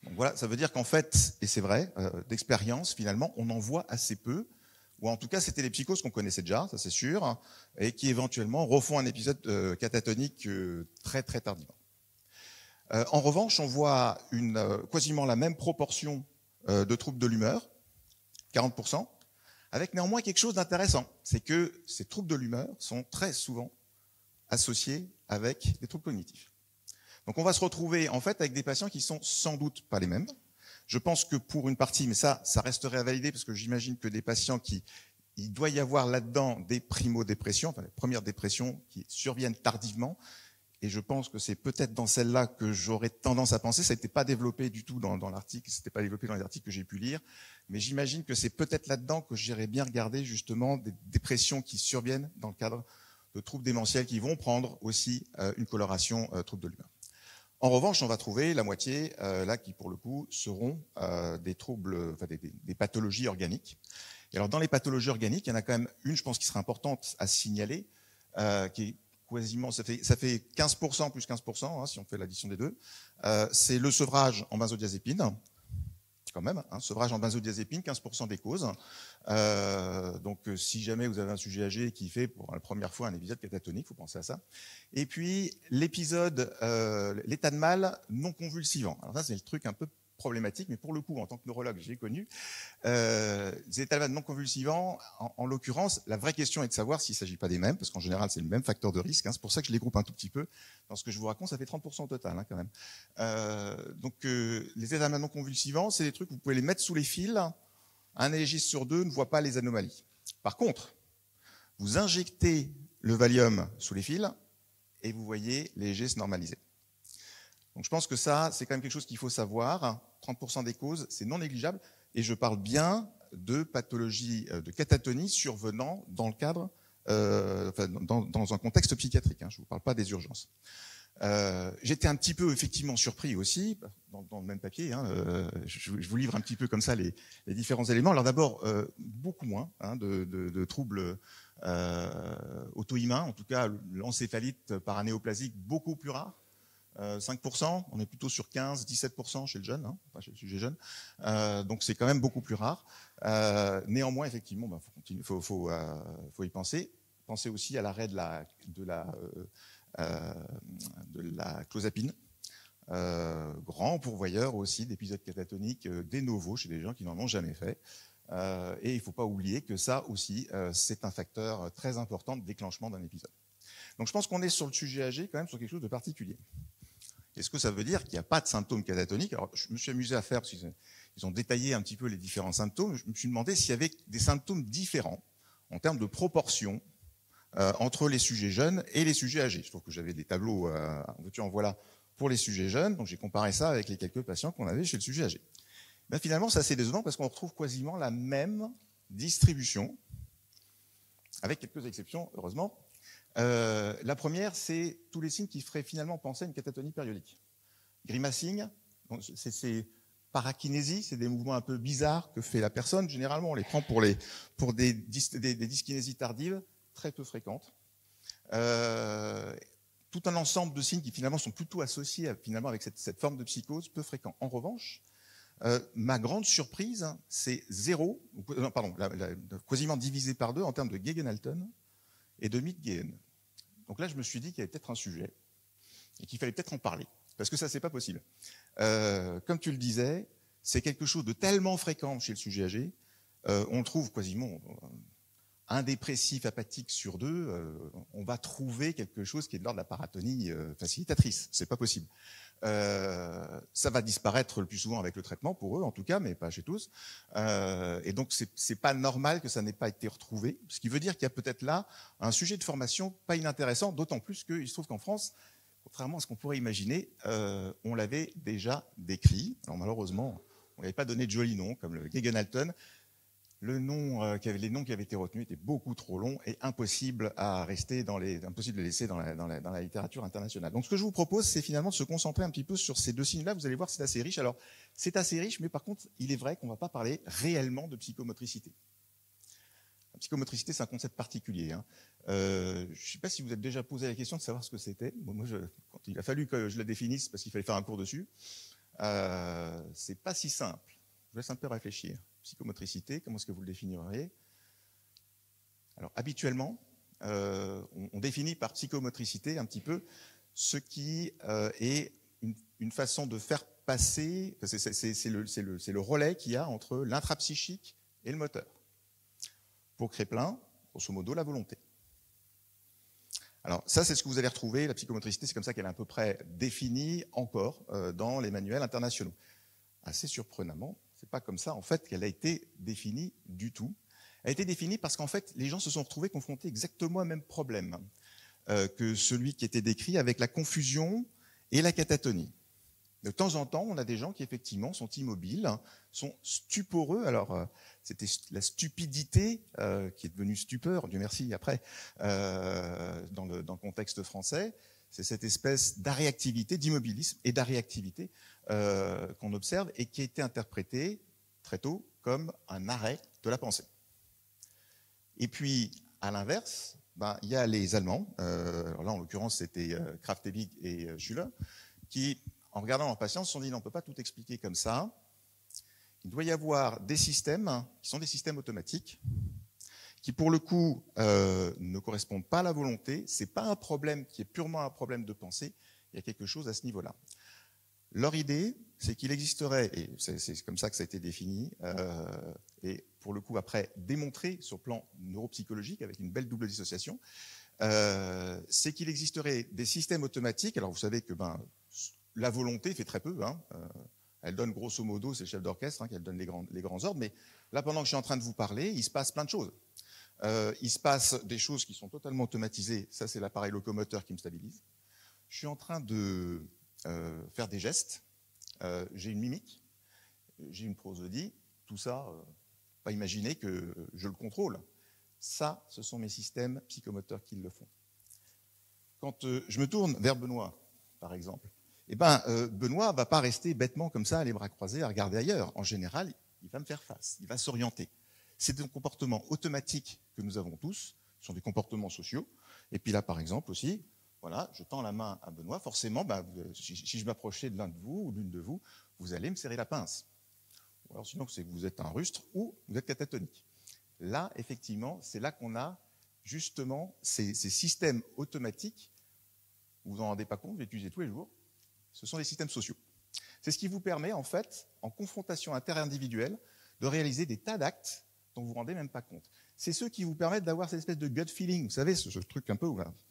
Donc voilà, ça veut dire qu'en fait, et c'est vrai, d'expérience, finalement, on en voit assez peu, ou en tout cas, c'était les psychoses qu'on connaissait déjà, ça c'est sûr, et qui éventuellement refont un épisode catatonique très très tardivement. En revanche, on voit quasiment la même proportion de troubles de l'humeur, 40%, avec néanmoins quelque chose d'intéressant, c'est que ces troubles de l'humeur sont très souvent associés avec des troubles cognitifs. Donc on va se retrouver en fait avec des patients qui sont sans doute pas les mêmes. Je pense que pour une partie, mais ça resterait à valider parce que j'imagine que des patients il doit y avoir là-dedans des primo-dépressions, enfin les premières dépressions qui surviennent tardivement. Et je pense que c'est peut-être dans celle-là que j'aurais tendance à penser. Ça n'était pas développé du tout dans l'article, c'était pas développé dans les articles que j'ai pu lire. Mais j'imagine que c'est peut-être là-dedans que j'irais bien regarder justement des dépressions qui surviennent dans le cadre de troubles démentiels qui vont prendre aussi une coloration trouble de l'humeur. En revanche, on va trouver la moitié là qui, pour le coup, seront des troubles, enfin des pathologies organiques. Et alors, dans les pathologies organiques, il y en a quand même une, je pense, qui serait importante à signaler, qui est quasiment, ça fait 15% plus 15%, hein, si on fait l'addition des deux. C'est le sevrage en benzodiazépine. Quand même, hein, sevrage en benzodiazépine, 15% des causes. Donc, si jamais vous avez un sujet âgé qui fait pour la première fois un épisode catatonique, il faut penser à ça. Et puis, l'épisode, l'état de mal non convulsivant. Alors ça, c'est le truc un peu problématique, mais pour le coup, en tant que neurologue, j'ai connu. Les états de mal non convulsivants, en l'occurrence, la vraie question est de savoir s'il ne s'agit pas des mêmes, parce qu'en général, c'est le même facteur de risque. Hein, c'est pour ça que je les groupe un tout petit peu. Dans ce que je vous raconte, ça fait 30% au total, hein, quand même. Donc, les états de mal non convulsivants, c'est des trucs, vous pouvez les mettre sous les fils. Un légiste sur deux ne voit pas les anomalies. Par contre, vous injectez le Valium sous les fils et vous voyez les EEG se normaliser. Donc je pense que ça, c'est quand même quelque chose qu'il faut savoir. 30% des causes, c'est non négligeable. Et je parle bien de pathologie de catatonie survenant dans le cadre, dans un contexte psychiatrique. Hein, je ne vous parle pas des urgences. J'étais un petit peu effectivement surpris aussi, dans le même papier, hein, je vous livre un petit peu comme ça les différents éléments. Alors d'abord, beaucoup moins de troubles auto-immuns, en tout cas l'encéphalite paranéoplasique beaucoup plus rare, 5%, on est plutôt sur 15-17% chez le jeune, hein, enfin chez le sujet jeune, donc c'est quand même beaucoup plus rare. Néanmoins, effectivement, faut y penser. Pensez aussi à l'arrêt de la clozapine, grand pourvoyeur aussi d'épisodes catatoniques de novo chez des gens qui n'en ont jamais fait. Et il ne faut pas oublier que ça aussi, c'est un facteur très important de déclenchement d'un épisode. Donc je pense qu'on est sur le sujet âgé quand même sur quelque chose de particulier. Est-ce que ça veut dire qu'il n'y a pas de symptômes catatoniques? Alors je me suis amusé à faire, parce qu'ils ont détaillé un petit peu les différents symptômes, je me suis demandé s'il y avait des symptômes différents en termes de proportion entre les sujets jeunes et les sujets âgés. Je trouve que j'avais des tableaux, en voilà, pour les sujets jeunes, donc j'ai comparé ça avec les quelques patients qu'on avait chez le sujet âgé. Ben finalement, ça c'est décevant parce qu'on retrouve quasiment la même distribution, avec quelques exceptions, heureusement. La première, c'est tous les signes qui feraient finalement penser à une catatonie périodique. Grimacing, c'est parakinésie, c'est des mouvements un peu bizarres que fait la personne. Généralement, on les prend pour des dyskinésies tardives, très peu fréquentes. Tout un ensemble de signes qui finalement sont plutôt associés finalement avec cette forme de psychose, peu fréquents. En revanche, ma grande surprise, c'est quasiment divisé par 2 en termes de Gegenhalten et de Mietgehen. Donc là, je me suis dit qu'il y avait peut-être un sujet et qu'il fallait peut-être en parler, parce que ça, c'est pas possible. Comme tu le disais, c'est quelque chose de tellement fréquent chez le sujet âgé on trouve quasiment un dépressif apathique sur 2, on va trouver quelque chose qui est de l'ordre de la paratonie facilitatrice. C'est pas possible. Ça va disparaître le plus souvent avec le traitement, pour eux en tout cas, mais pas chez tous. Et donc c'est pas normal que ça n'ait pas été retrouvé, ce qui veut dire qu'il y a peut-être là un sujet de formation pas inintéressant, d'autant plus qu'il se trouve qu'en France, contrairement à ce qu'on pourrait imaginer, on l'avait déjà décrit. Alors malheureusement, on n'avait pas donné de jolis noms, comme le Gegenhalten. Les noms qui avaient été retenus étaient beaucoup trop longs et impossible de laisser dans la littérature internationale. Donc ce que je vous propose, c'est finalement de se concentrer un petit peu sur ces 2 signes-là. Vous allez voir, c'est assez riche. Alors, c'est assez riche, mais par contre, il est vrai qu'on ne va pas parler réellement de psychomotricité. La psychomotricité, c'est un concept particulier. Hein. Je ne sais pas si vous êtes déjà posé la question de savoir ce que c'était. Bon, moi, quand il a fallu que je la définisse, parce qu'il fallait faire un cours dessus, c'est pas si simple. Je vous laisse un peu réfléchir. Psychomotricité, comment est-ce que vous le définiriez? Alors, habituellement, on définit par psychomotricité un petit peu ce qui est une façon de faire passer, c'est le relais qu'il y a entre l'intrapsychique et le moteur. Pour Kraepelin, grosso modo, la volonté. Alors, ça, c'est ce que vous allez retrouver, la psychomotricité, c'est comme ça qu'elle est à peu près définie encore dans les manuels internationaux. Assez surprenamment, c'est pas comme ça, en fait, qu'elle a été définie du tout. Elle a été définie parce qu'en fait, les gens se sont retrouvés confrontés exactement au même problème que celui qui était décrit avec la confusion et la catatonie. De temps en temps, on a des gens qui, effectivement, sont immobiles, sont stuporeux. Alors, c'était la stupidité qui est devenue stupeur, Dieu merci, après, dans le contexte français. C'est cette espèce d'aréactivité, d'immobilisme et d'aréactivité qu'on observe et qui a été interprétée très tôt comme un arrêt de la pensée. Et puis, à l'inverse, il y a les Allemands, alors là en l'occurrence c'était Kraft-Ebing et Schüller, qui, en regardant leurs patients, se sont dit non, on ne peut pas tout expliquer comme ça. Il doit y avoir des systèmes qui sont des systèmes automatiques, qui pour le coup ne correspondent pas à la volonté. C'est pas un problème qui est purement un problème de pensée. Il y a quelque chose à ce niveau-là. Leur idée, c'est qu'il existerait, et c'est comme ça que ça a été défini, et pour le coup après démontré sur le plan neuropsychologique avec une belle double dissociation, c'est qu'il existerait des systèmes automatiques. Alors vous savez que la volonté fait très peu, hein, elle donne grosso modo, c'est le chef d'orchestre hein, qu'elle donne les grands ordres, mais là pendant que je suis en train de vous parler, il se passe plein de choses. Il se passe des choses qui sont totalement automatisées, ça c'est l'appareil locomoteur qui me stabilise. Je suis en train de faire des gestes, j'ai une mimique, j'ai une prosodie, tout ça, pas imaginer que je le contrôle. Ça, ce sont mes systèmes psychomoteurs qui le font. Quand je me tourne vers Benoît, par exemple, Benoît ne va pas rester bêtement comme ça, les bras croisés, à regarder ailleurs. En général, il va me faire face, il va s'orienter. C'est un comportement automatique que nous avons tous, ce sont des comportements sociaux. Et puis là, par exemple, aussi, voilà, je tends la main à Benoît, forcément, si je m'approchais de l'un de vous ou l'une de vous, vous allez me serrer la pince. Ou alors sinon, c'est que vous êtes un rustre ou vous êtes catatonique. Là, effectivement, c'est là qu'on a justement ces systèmes automatiques, vous vous en rendez pas compte, vous les utilisez tous les jours, ce sont des systèmes sociaux. C'est ce qui vous permet, en fait, en confrontation interindividuelle, de réaliser des tas d'actes dont vous ne vous rendez même pas compte. C'est ceux qui vous permettent d'avoir cette espèce de gut feeling. Vous savez, ce truc un peu,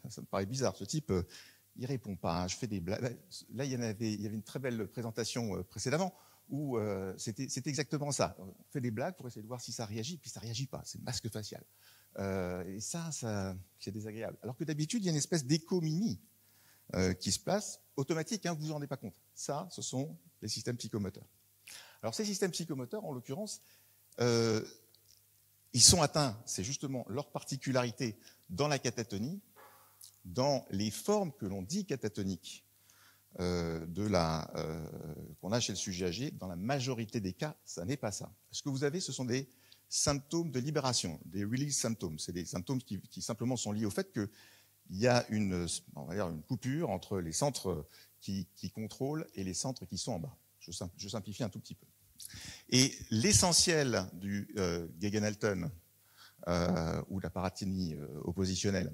ça me paraît bizarre, ce type, il répond pas, hein, je fais des blagues. Là, il y avait une très belle présentation précédemment où c'était exactement ça. On fait des blagues pour essayer de voir si ça réagit, puis ça ne réagit pas, c'est le masque facial. Et ça c'est désagréable. Alors que d'habitude, il y a une espèce d'écho mini qui se place, automatique, hein, vous ne vous rendez pas compte. Ça, ce sont les systèmes psychomoteurs. Alors ces systèmes psychomoteurs, en l'occurrence, ils sont atteints, c'est justement leur particularité dans la catatonie, dans les formes que l'on dit catatoniques qu'on a chez le sujet âgé. Dans la majorité des cas, ça n'est pas ça. Ce que vous avez, ce sont des symptômes de libération, des release symptomes. C'est des symptômes qui simplement sont liés au fait qu'il y a une coupure entre les centres qui contrôlent et les centres qui sont en bas. Je simplifie un tout petit peu. Et l'essentiel du Gegenhalten ou la paratonie oppositionnelle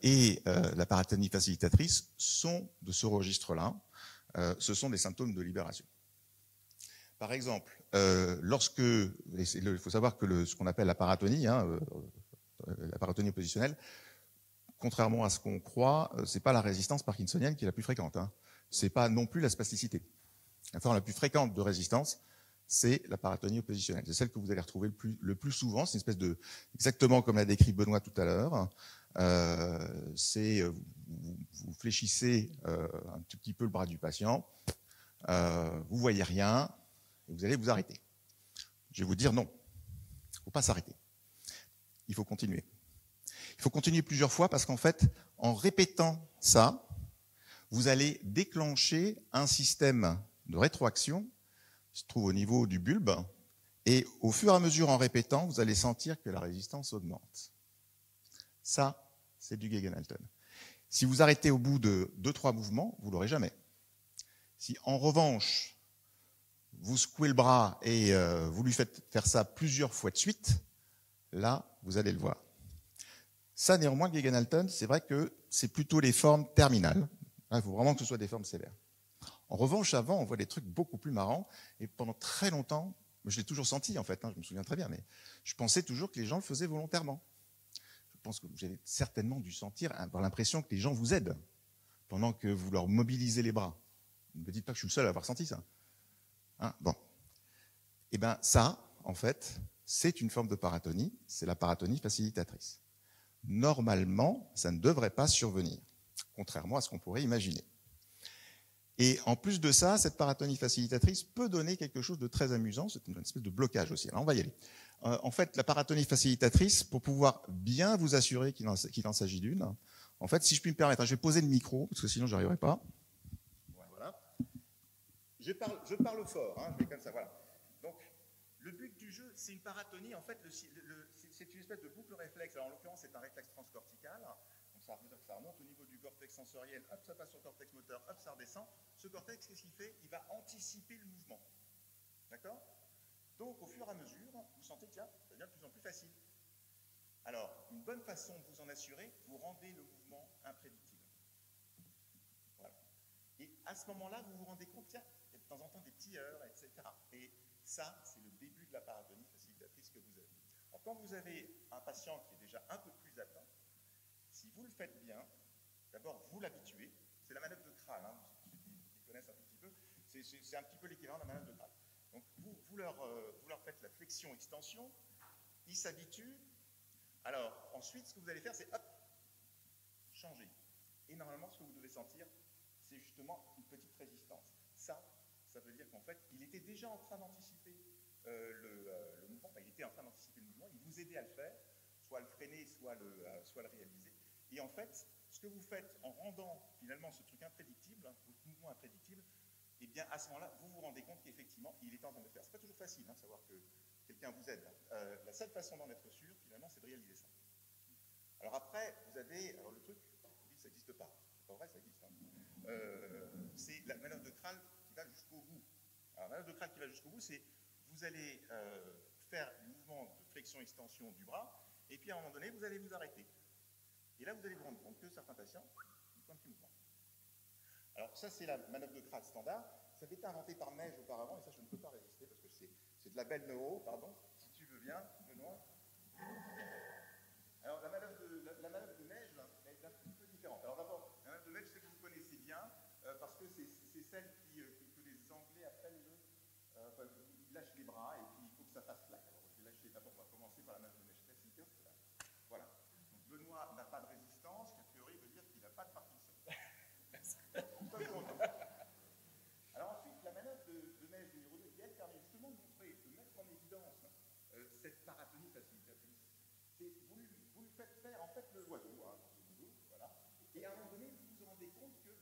et la paratonie facilitatrice sont de ce registre-là. Ce sont des symptômes de libération. Par exemple, il faut savoir que ce qu'on appelle la paratonie, la paratonie positionnelle, contrairement à ce qu'on croit, c'est pas la résistance parkinsonienne qui est la plus fréquente. C'est pas non plus la spasticité. La forme la plus fréquente de résistance, c'est la paratonie oppositionnelle. C'est celle que vous allez retrouver le plus souvent. C'est une espèce de, exactement comme l'a décrit Benoît tout à l'heure. Vous fléchissez un tout petit peu le bras du patient, vous voyez rien, et vous allez vous arrêter. Je vais vous dire non, il ne faut pas s'arrêter. Il faut continuer. Il faut continuer plusieurs fois parce qu'en fait, en répétant ça, vous allez déclencher un système de rétroaction qui se trouve au niveau du bulbe, et au fur et à mesure, en répétant, vous allez sentir que la résistance augmente. Ça, c'est du Gegenhalten. Si vous arrêtez au bout de 2-3 mouvements, vous ne l'aurez jamais. Si en revanche, vous secouez le bras et vous lui faites faire ça plusieurs fois de suite, là, vous allez le voir. Ça, néanmoins, Gegenhalten, c'est vrai que c'est plutôt les formes terminales. Il faut vraiment que ce soit des formes sévères. En revanche, avant, on voit des trucs beaucoup plus marrants. Et pendant très longtemps, je l'ai toujours senti en fait, je me souviens très bien, mais je pensais toujours que les gens le faisaient volontairement. Je pense que vous avez certainement dû sentir, avoir l'impression que les gens vous aident pendant que vous leur mobilisez les bras. Ne me dites pas que je suis le seul à avoir senti ça. Bon. Eh bien, ça, en fait, c'est une forme de paratonie, c'est la paratonie facilitatrice. Normalement, ça ne devrait pas survenir, contrairement à ce qu'on pourrait imaginer. Et en plus de ça, cette paratonie facilitatrice peut donner quelque chose de très amusant, c'est une espèce de blocage aussi. Alors on va y aller. En fait, la paratonie facilitatrice, pour pouvoir bien vous assurer qu'il en s'agit d'une, en fait, si je puis me permettre, je vais poser le micro, parce que sinon je n'y arriverai pas. Voilà. Je parle fort, je vais comme ça, voilà. Donc, le but du jeu, c'est une paratonie, en fait, c'est une espèce de boucle réflexe. Alors, en l'occurrence, c'est un réflexe transcortical. Donc, ça veut dire que ça remonte au niveau du cortex sensoriel, hop, ça passe sur le cortex moteur, hop, ça redescend. Ce cortex, qu'est-ce qu'il fait? Il va anticiper le mouvement. D'accord? Donc, au fur et à mesure, vous sentez que ça devient de plus en plus facile. Alors, une bonne façon de vous en assurer, vous rendez le mouvement imprédictible. Voilà. Et à ce moment-là, vous vous rendez compte, tiens, il y a de temps en temps des petits heurts, etc. Et ça, c'est le début de la paratonie facilitatrice que vous avez. Alors, quand vous avez un patient qui est déjà un peu plus atteint, si vous le faites bien, d'abord, vous l'habituez. C'est la manœuvre de Kral, ceux qui connaissent un tout petit peu. C'est un petit peu l'équivalent de la manœuvre de Kral. Donc, vous leur faites la flexion-extension, ils s'habituent. Alors, ensuite, ce que vous allez faire, c'est hop, changer. Et normalement, ce que vous devez sentir, c'est justement une petite résistance. Ça veut dire qu'en fait, il était déjà en train d'anticiper le mouvement. Enfin, il était en train d'anticiper le mouvement. Il vous aidait à le faire, soit le freiner, soit le réaliser. Et en fait, ce que vous faites en rendant finalement ce truc imprédictible, votre mouvement imprédictible, eh bien, à ce moment-là, vous vous rendez compte qu'effectivement, il est en train de le faire. C'est pas toujours facile, de savoir que quelqu'un vous aide. La seule façon d'en être sûr, finalement, c'est de réaliser ça. Alors après, vous avez, le truc, vous dites, ça n'existe pas. C'est pas vrai, ça existe. C'est la manœuvre de Kral qui va jusqu'au bout. Alors, la manœuvre de Kral qui va jusqu'au bout, c'est vous allez faire le mouvement de flexion-extension du bras, et puis à un moment donné, vous allez vous arrêter. Et là, vous allez vous rendre compte que certains patients font un petit mouvement. Alors ça, c'est la manœuvre de Kral standard. Ça avait été inventé par Meij auparavant, et ça, je ne peux pas résister, parce que c'est de la belle neuro, pardon, si tu veux bien, Benoît. Alors, la manœuvre de Meij, elle est un petit peu différente. Alors d'abord, la manœuvre de Meij, c'est que vous connaissez bien, parce que c'est celle que les Anglais appellent ils lâchent les bras, et puis il faut que ça fasse claque. Alors, je vais lâcher d'abord, on va commencer par la manœuvre de Meij classique. Voilà. Donc, Benoît n'a pas de résistance, qui a priori veut dire qu'il n'a pas de Parkinson. Alors ensuite, la manœuvre de Meij numéro 2, qui elle permet justement de montrer, de mettre en évidence cette paratonie facilitatrice. Vous lui faites faire en fait l'oiseau, voilà. Et à un moment donné, vous vous rendez compte que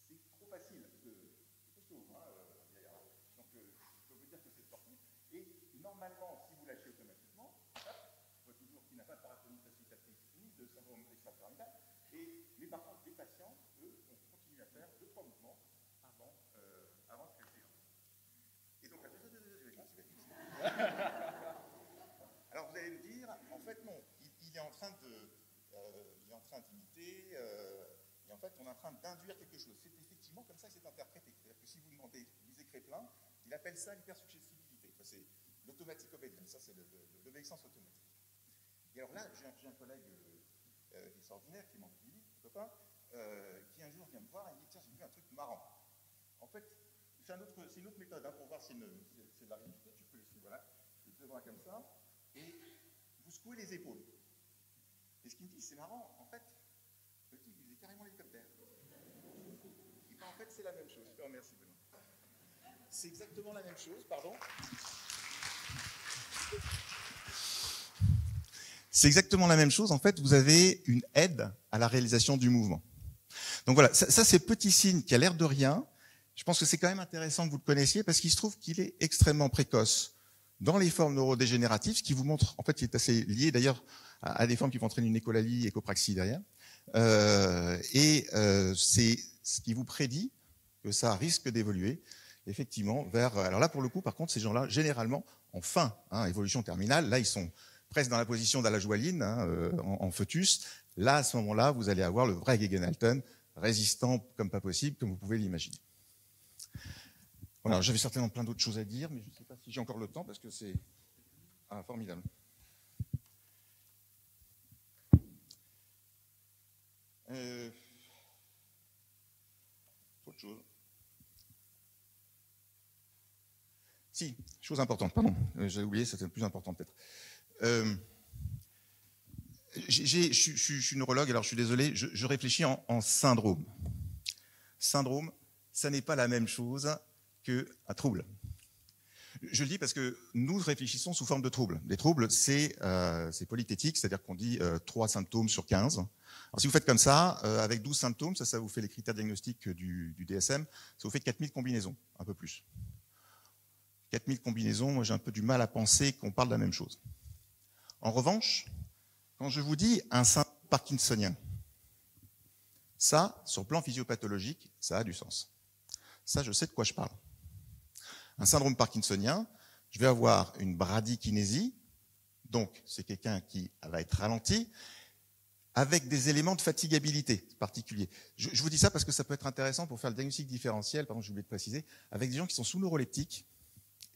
c'est trop facile, parce que c'est costaud, donc je peux vous dire que c'est sportif. Et normalement, si vous lâchez automatiquement, je vois toujours qu'il n'a pas de paratonie facilitatrice ni de syndrome extrapyramidal. Mais par contre, les patients, eux, vont continuer à faire 2-3 mouvements avant de classer. Et donc, alors vous allez me dire, en fait non, il est en train d'imiter, et en fait on est en train d'induire quelque chose. C'est effectivement comme ça que c'est interprété. C'est-à-dire que si vous demandez, vous lisez chiffré plein. Il appelle ça l'hypersuggestibilité. C'est l'automatic obedience, ça c'est l'obéissance automatique. Et alors là, j'ai un collègue extraordinaire, Clément Philippe, mon copain, qui un jour vient me voir et me dit tiens, j'ai vu un truc marrant. En fait, c'est une autre méthode pour voir si c'est de la réalité. Tu peux laisser, voilà, les bras comme ça, et vous secouez les épaules. Et ce qu'il me dit, c'est marrant, en fait, le type, il faisait carrément l'hélicoptère. Et ben, en fait, c'est la même chose. Je te remercie, Benoît. C'est exactement la même chose, pardon. C'est exactement la même chose. En fait, vous avez une aide à la réalisation du mouvement. Donc voilà, ça c'est petit signe qui a l'air de rien. Je pense que c'est quand même intéressant que vous le connaissiez parce qu'il se trouve qu'il est extrêmement précoce dans les formes neurodégénératives, ce qui vous montre, en fait, il est assez lié d'ailleurs à des formes qui vont entraîner une écholalie, écopraxie derrière. C'est ce qui vous prédit que ça risque d'évoluer effectivement vers... Alors là, pour le coup, par contre, ces gens-là, généralement, en fin, évolution terminale, là, ils sont presque dans la position d'Alajueline, en fœtus. Là, à ce moment-là, vous allez avoir le vrai Gegenhalten, résistant comme pas possible, comme vous pouvez l'imaginer. Voilà, j'avais certainement plein d'autres choses à dire, mais je ne sais pas si j'ai encore le temps, parce que c'est formidable. Autre chose. Si, chose importante, pardon, j'ai oublié, c'était le plus important peut-être. Je suis neurologue, alors je suis désolé, je réfléchis en syndrome. Syndrome, ça n'est pas la même chose qu'un trouble. Je le dis parce que nous réfléchissons sous forme de troubles. Les troubles, c'est polythétique, c'est-à-dire qu'on dit 3 symptômes sur 15. Alors, si vous faites comme ça, avec 12 symptômes, ça vous fait les critères diagnostiques du DSM, ça vous fait 4000 combinaisons, un peu plus. 4000 combinaisons, moi j'ai un peu du mal à penser qu'on parle de la même chose. En revanche, quand je vous dis un syndrome parkinsonien, ça, sur le plan physiopathologique, ça a du sens. Ça, je sais de quoi je parle. Un syndrome parkinsonien, je vais avoir une bradykinésie, donc c'est quelqu'un qui va être ralenti, avec des éléments de fatigabilité particuliers. Je vous dis ça parce que ça peut être intéressant pour faire le diagnostic différentiel, pardon, j'ai oublié de préciser, avec des gens qui sont sous neuroleptiques,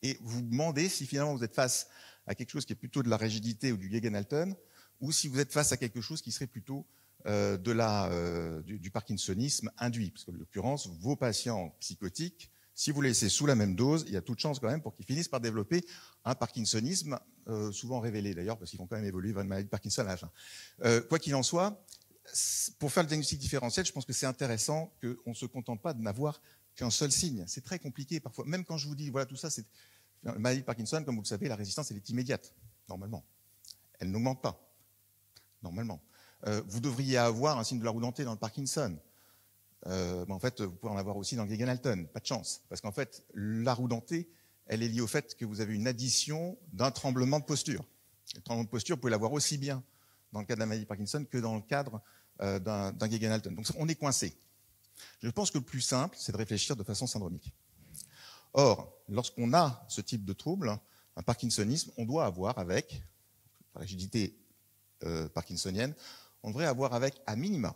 et vous demandez si finalement vous êtes face à quelque chose qui est plutôt de la rigidité ou du Gegenhalten, ou si vous êtes face à quelque chose qui serait plutôt du parkinsonisme induit. Parce que, en l'occurrence, vos patients psychotiques, si vous les laissez sous la même dose, il y a toute chance quand même pour qu'ils finissent par développer un parkinsonisme, souvent révélé d'ailleurs, parce qu'ils vont quand même évoluer vers une maladie de Parkinson à la fin. Quoi qu'il en soit, pour faire le diagnostic différentiel, je pense que c'est intéressant qu'on ne se contente pas de n'avoir qu'un seul signe. C'est très compliqué parfois. Même quand je vous dis, voilà, tout ça, c'est une maladie de Parkinson, comme vous le savez, la résistance, elle est immédiate, normalement. Elle n'augmente pas, normalement. Vous devriez avoir un signe de la roue dentée dans le Parkinson. Mais en fait, vous pouvez en avoir aussi dans le Gegenhalten. Pas de chance. Parce qu'en fait, la roue dentée, elle est liée au fait que vous avez une addition d'un tremblement de posture. Le tremblement de posture, vous pouvez l'avoir aussi bien dans le cadre de la maladie de Parkinson que dans le cadre d'un Gegenhalten. Donc on est coincé. Je pense que le plus simple, c'est de réfléchir de façon syndromique. Or, lorsqu'on a ce type de trouble, un parkinsonisme, on doit avoir avec, la rigidité parkinsonienne, on devrait avoir avec à minima,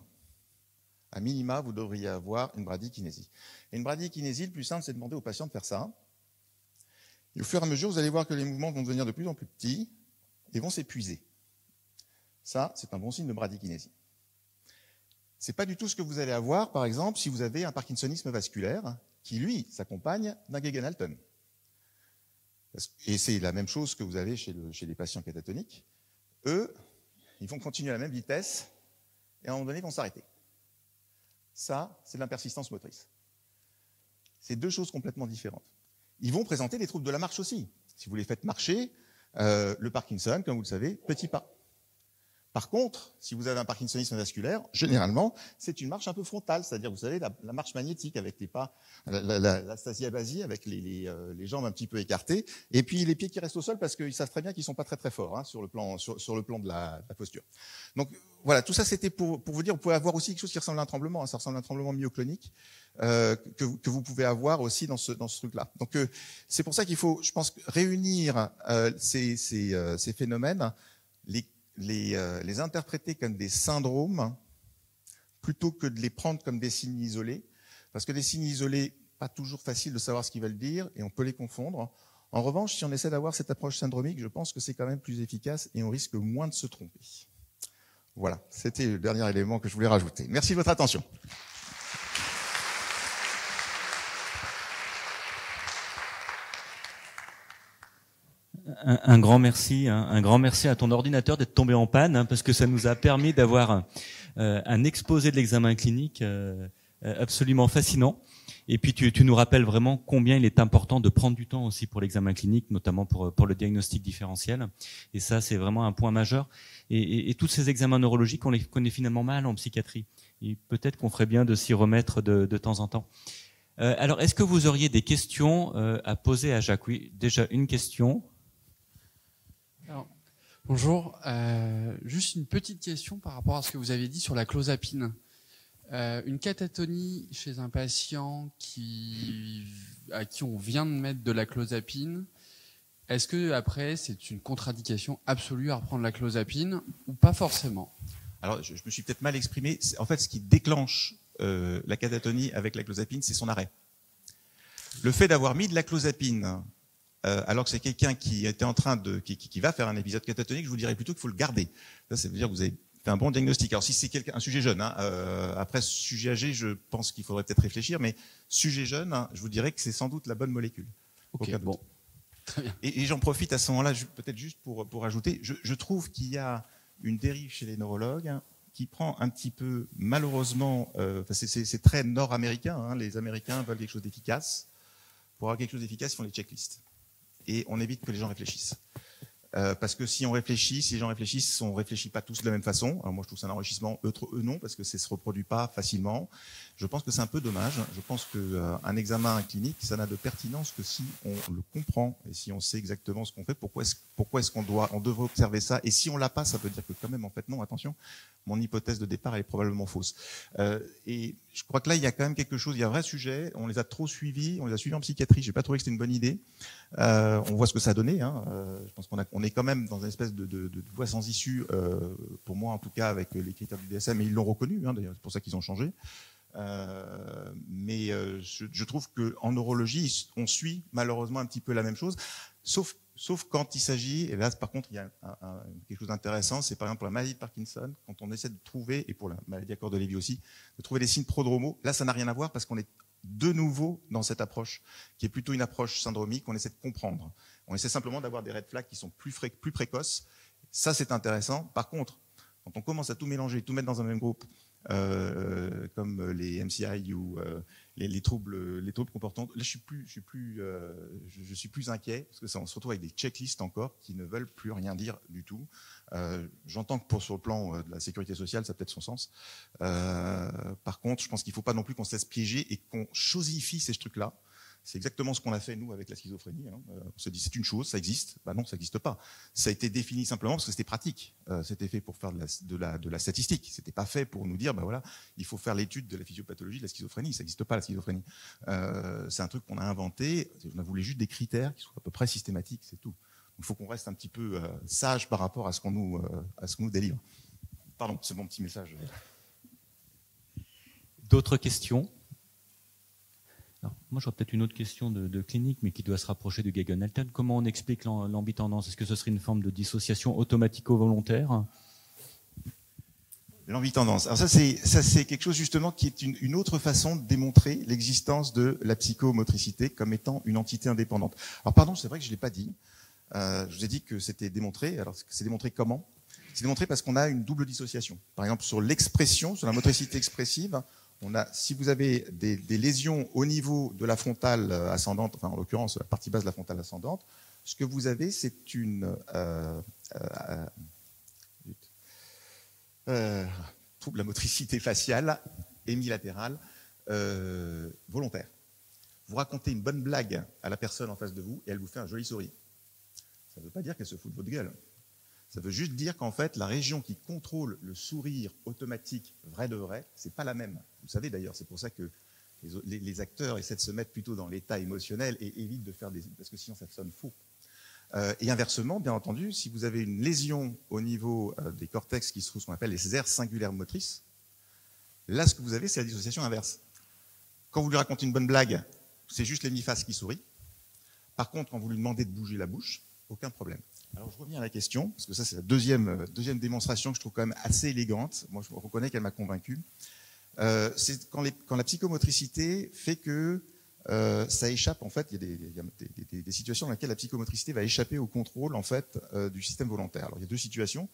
vous devriez avoir une bradykinésie. Et une bradykinésie, le plus simple, c'est de demander aux patients de faire ça. Et au fur et à mesure, vous allez voir que les mouvements vont devenir de plus en plus petits et vont s'épuiser. Ça, c'est un bon signe de bradykinésie. C'est pas du tout ce que vous allez avoir, par exemple, si vous avez un parkinsonisme vasculaire qui, lui, s'accompagne d'un Gegenhalten. Et c'est la même chose que vous avez chez les patients catatoniques. Eux, ils vont continuer à la même vitesse et à un moment donné, ils vont s'arrêter. Ça, c'est de l'impersistance motrice. C'est deux choses complètement différentes. Ils vont présenter des troubles de la marche aussi. Si vous les faites marcher, le Parkinson, comme vous le savez, petit pas. Par contre, si vous avez un parkinsonisme vasculaire, généralement, c'est une marche un peu frontale, c'est-à-dire, vous savez, la marche magnétique avec les pas, la stasiabasie avec les jambes un petit peu écartées, et puis les pieds qui restent au sol parce qu'ils savent très bien qu'ils sont pas très très forts sur le plan de la posture. Donc voilà, tout ça c'était pour vous dire, vous pouvez avoir aussi quelque chose qui ressemble à un tremblement, ça ressemble à un tremblement myoclonique que vous pouvez avoir aussi dans ce truc-là. Donc c'est pour ça qu'il faut, je pense, réunir ces phénomènes, les interpréter comme des syndromes plutôt que de les prendre comme des signes isolés, parce que des signes isolés, pas toujours facile de savoir ce qu'ils veulent dire et on peut les confondre. En revanche, si on essaie d'avoir cette approche syndromique, je pense que c'est quand même plus efficace et on risque moins de se tromper. Voilà, c'était le dernier élément que je voulais rajouter. Merci de votre attention. Un grand merci à ton ordinateur d'être tombé en panne, parce que ça nous a permis d'avoir un exposé de l'examen clinique absolument fascinant. Et puis tu nous rappelles vraiment combien il est important de prendre du temps aussi pour l'examen clinique, notamment pour le diagnostic différentiel. Et ça, c'est vraiment un point majeur. Et tous ces examens neurologiques, on les connaît finalement mal en psychiatrie. Et peut-être qu'on ferait bien de s'y remettre de temps en temps. Alors, est-ce que vous auriez des questions à poser à Jacques? Oui, déjà une question. Alors, bonjour, juste une petite question par rapport à ce que vous avez dit sur la clozapine. Une catatonie chez un patient à qui on vient de mettre de la clozapine, est-ce que après c'est une contre-indication absolue à reprendre la clozapine ou pas forcément? Alors, je me suis peut-être mal exprimé. En fait, ce qui déclenche la catatonie avec la clozapine, c'est son arrêt. Le fait d'avoir mis de la clozapine alors que c'est quelqu'un qui était en train qui va faire un épisode catatonique, je vous dirais plutôt qu'il faut le garder. Ça veut dire que vous avez fait un bon diagnostic. Alors si c'est un sujet jeune, après sujet âgé, je pense qu'il faudrait peut-être réfléchir, mais sujet jeune, je vous dirais que c'est sans doute la bonne molécule. Ok, bon. Très bien. Et j'en profite à ce moment-là, peut-être juste pour ajouter, je trouve qu'il y a une dérive chez les neurologues qui prend un petit peu, malheureusement, c'est très nord-américain, les Américains veulent quelque chose d'efficace. Pour avoir quelque chose d'efficace, ils font les checklists. Et on évite que les gens réfléchissent. Parce que si les gens réfléchissent, on réfléchit pas tous de la même façon. Alors moi, je trouve ça un enrichissement, eux non, parce que ça se reproduit pas facilement. Je pense que c'est un peu dommage. Je pense qu'un examen clinique, ça n'a de pertinence que si on le comprend et si on sait exactement ce qu'on fait. Pourquoi est-ce on devrait observer ça? Et si on l'a pas, ça veut dire que quand même, en fait, non, attention, mon hypothèse de départ elle est probablement fausse. Et je crois que là, il y a quand même quelque chose, il y a un vrai sujet. On les a trop suivis, on les a suivis en psychiatrie. J'ai pas trouvé que c'était une bonne idée. On voit ce que ça a donné. Je pense qu'on est quand même dans une espèce de voie sans issue, pour moi en tout cas, avec les critères du DSM, et ils l'ont reconnu. D'ailleurs, c'est pour ça qu'ils ont changé. Mais je trouve qu'en neurologie, on suit malheureusement un petit peu la même chose, sauf quand il s'agit, et là par contre il y a quelque chose d'intéressant, c'est par exemple pour la maladie de Parkinson, quand on essaie de trouver, et pour la maladie à corps de Lévy aussi, de trouver des signes prodromaux, là ça n'a rien à voir parce qu'on est de nouveau dans cette approche, qui est plutôt une approche syndromique, on essaie de comprendre. On essaie simplement d'avoir des red flags qui sont plus précoces, ça c'est intéressant. Par contre, quand on commence à tout mélanger, tout mettre dans un même groupe, comme les MCI ou les troubles comportants. Là, je suis plus inquiet parce que ça, on se retrouve avec des checklists encore qui ne veulent plus rien dire du tout. J'entends que sur le plan de la sécurité sociale, ça a peut-être son sens. Par contre, je pense qu'il ne faut pas non plus qu'on se laisse piéger et qu'on chosifie ces trucs-là. C'est exactement ce qu'on a fait, nous, avec la schizophrénie. On se dit, c'est une chose, ça existe. Ben non, ça n'existe pas. Ça a été défini simplement parce que c'était pratique. C'était fait pour faire de la statistique. C'était pas fait pour nous dire, ben voilà, il faut faire l'étude de la physiopathologie de la schizophrénie. Ça n'existe pas, la schizophrénie. C'est un truc qu'on a inventé. On a voulu juste des critères qui soient à peu près systématiques, c'est tout. Il faut qu'on reste un petit peu sage par rapport à ce qu'on nous délivre. Pardon, c'est mon petit message. D'autres questions? Alors, moi, j'aurais peut-être une autre question de clinique, mais qui doit se rapprocher du Gegenhalten. Comment on explique l'ambitendance? Est-ce que ce serait une forme de dissociation automatico-volontaire? L'ambitendance. Alors ça, c'est quelque chose justement qui est une autre façon de démontrer l'existence de la psychomotricité comme étant une entité indépendante. Alors pardon, c'est vrai que je l'ai pas dit. Je vous ai dit que c'était démontré. Alors c'est démontré comment? C'est démontré parce qu'on a une double dissociation. Par exemple, sur l'expression, sur la motricité expressive, si vous avez des lésions au niveau de la frontale ascendante, enfin en l'occurrence la partie basse de la frontale ascendante, ce que vous avez, c'est une trouble de la motricité faciale hémilatérale volontaire. Vous racontez une bonne blague à la personne en face de vous et elle vous fait un joli sourire. Ça ne veut pas dire qu'elle se fout de votre gueule. Ça veut juste dire qu'en fait, la région qui contrôle le sourire automatique vrai de vrai, c'est pas la même. Vous savez d'ailleurs, c'est pour ça que les acteurs essaient de se mettre plutôt dans l'état émotionnel et évitent de faire parce que sinon ça sonne faux. Et inversement, bien entendu, si vous avez une lésion au niveau des cortex qui se trouvent ce qu'on appelle les aires singulaires motrices, là ce que vous avez, c'est la dissociation inverse. Quand vous lui racontez une bonne blague, c'est juste l'hémiphase qui sourit. Par contre, quand vous lui demandez de bouger la bouche, aucun problème. Alors, je reviens à la question, parce que ça, c'est la deuxième démonstration que je trouve quand même assez élégante. Moi, je reconnais qu'elle m'a convaincu. C'est quand la psychomotricité fait que ça échappe, en fait, il y a des situations dans lesquelles la psychomotricité va échapper au contrôle, en fait, du système volontaire. Alors, il y a deux situations.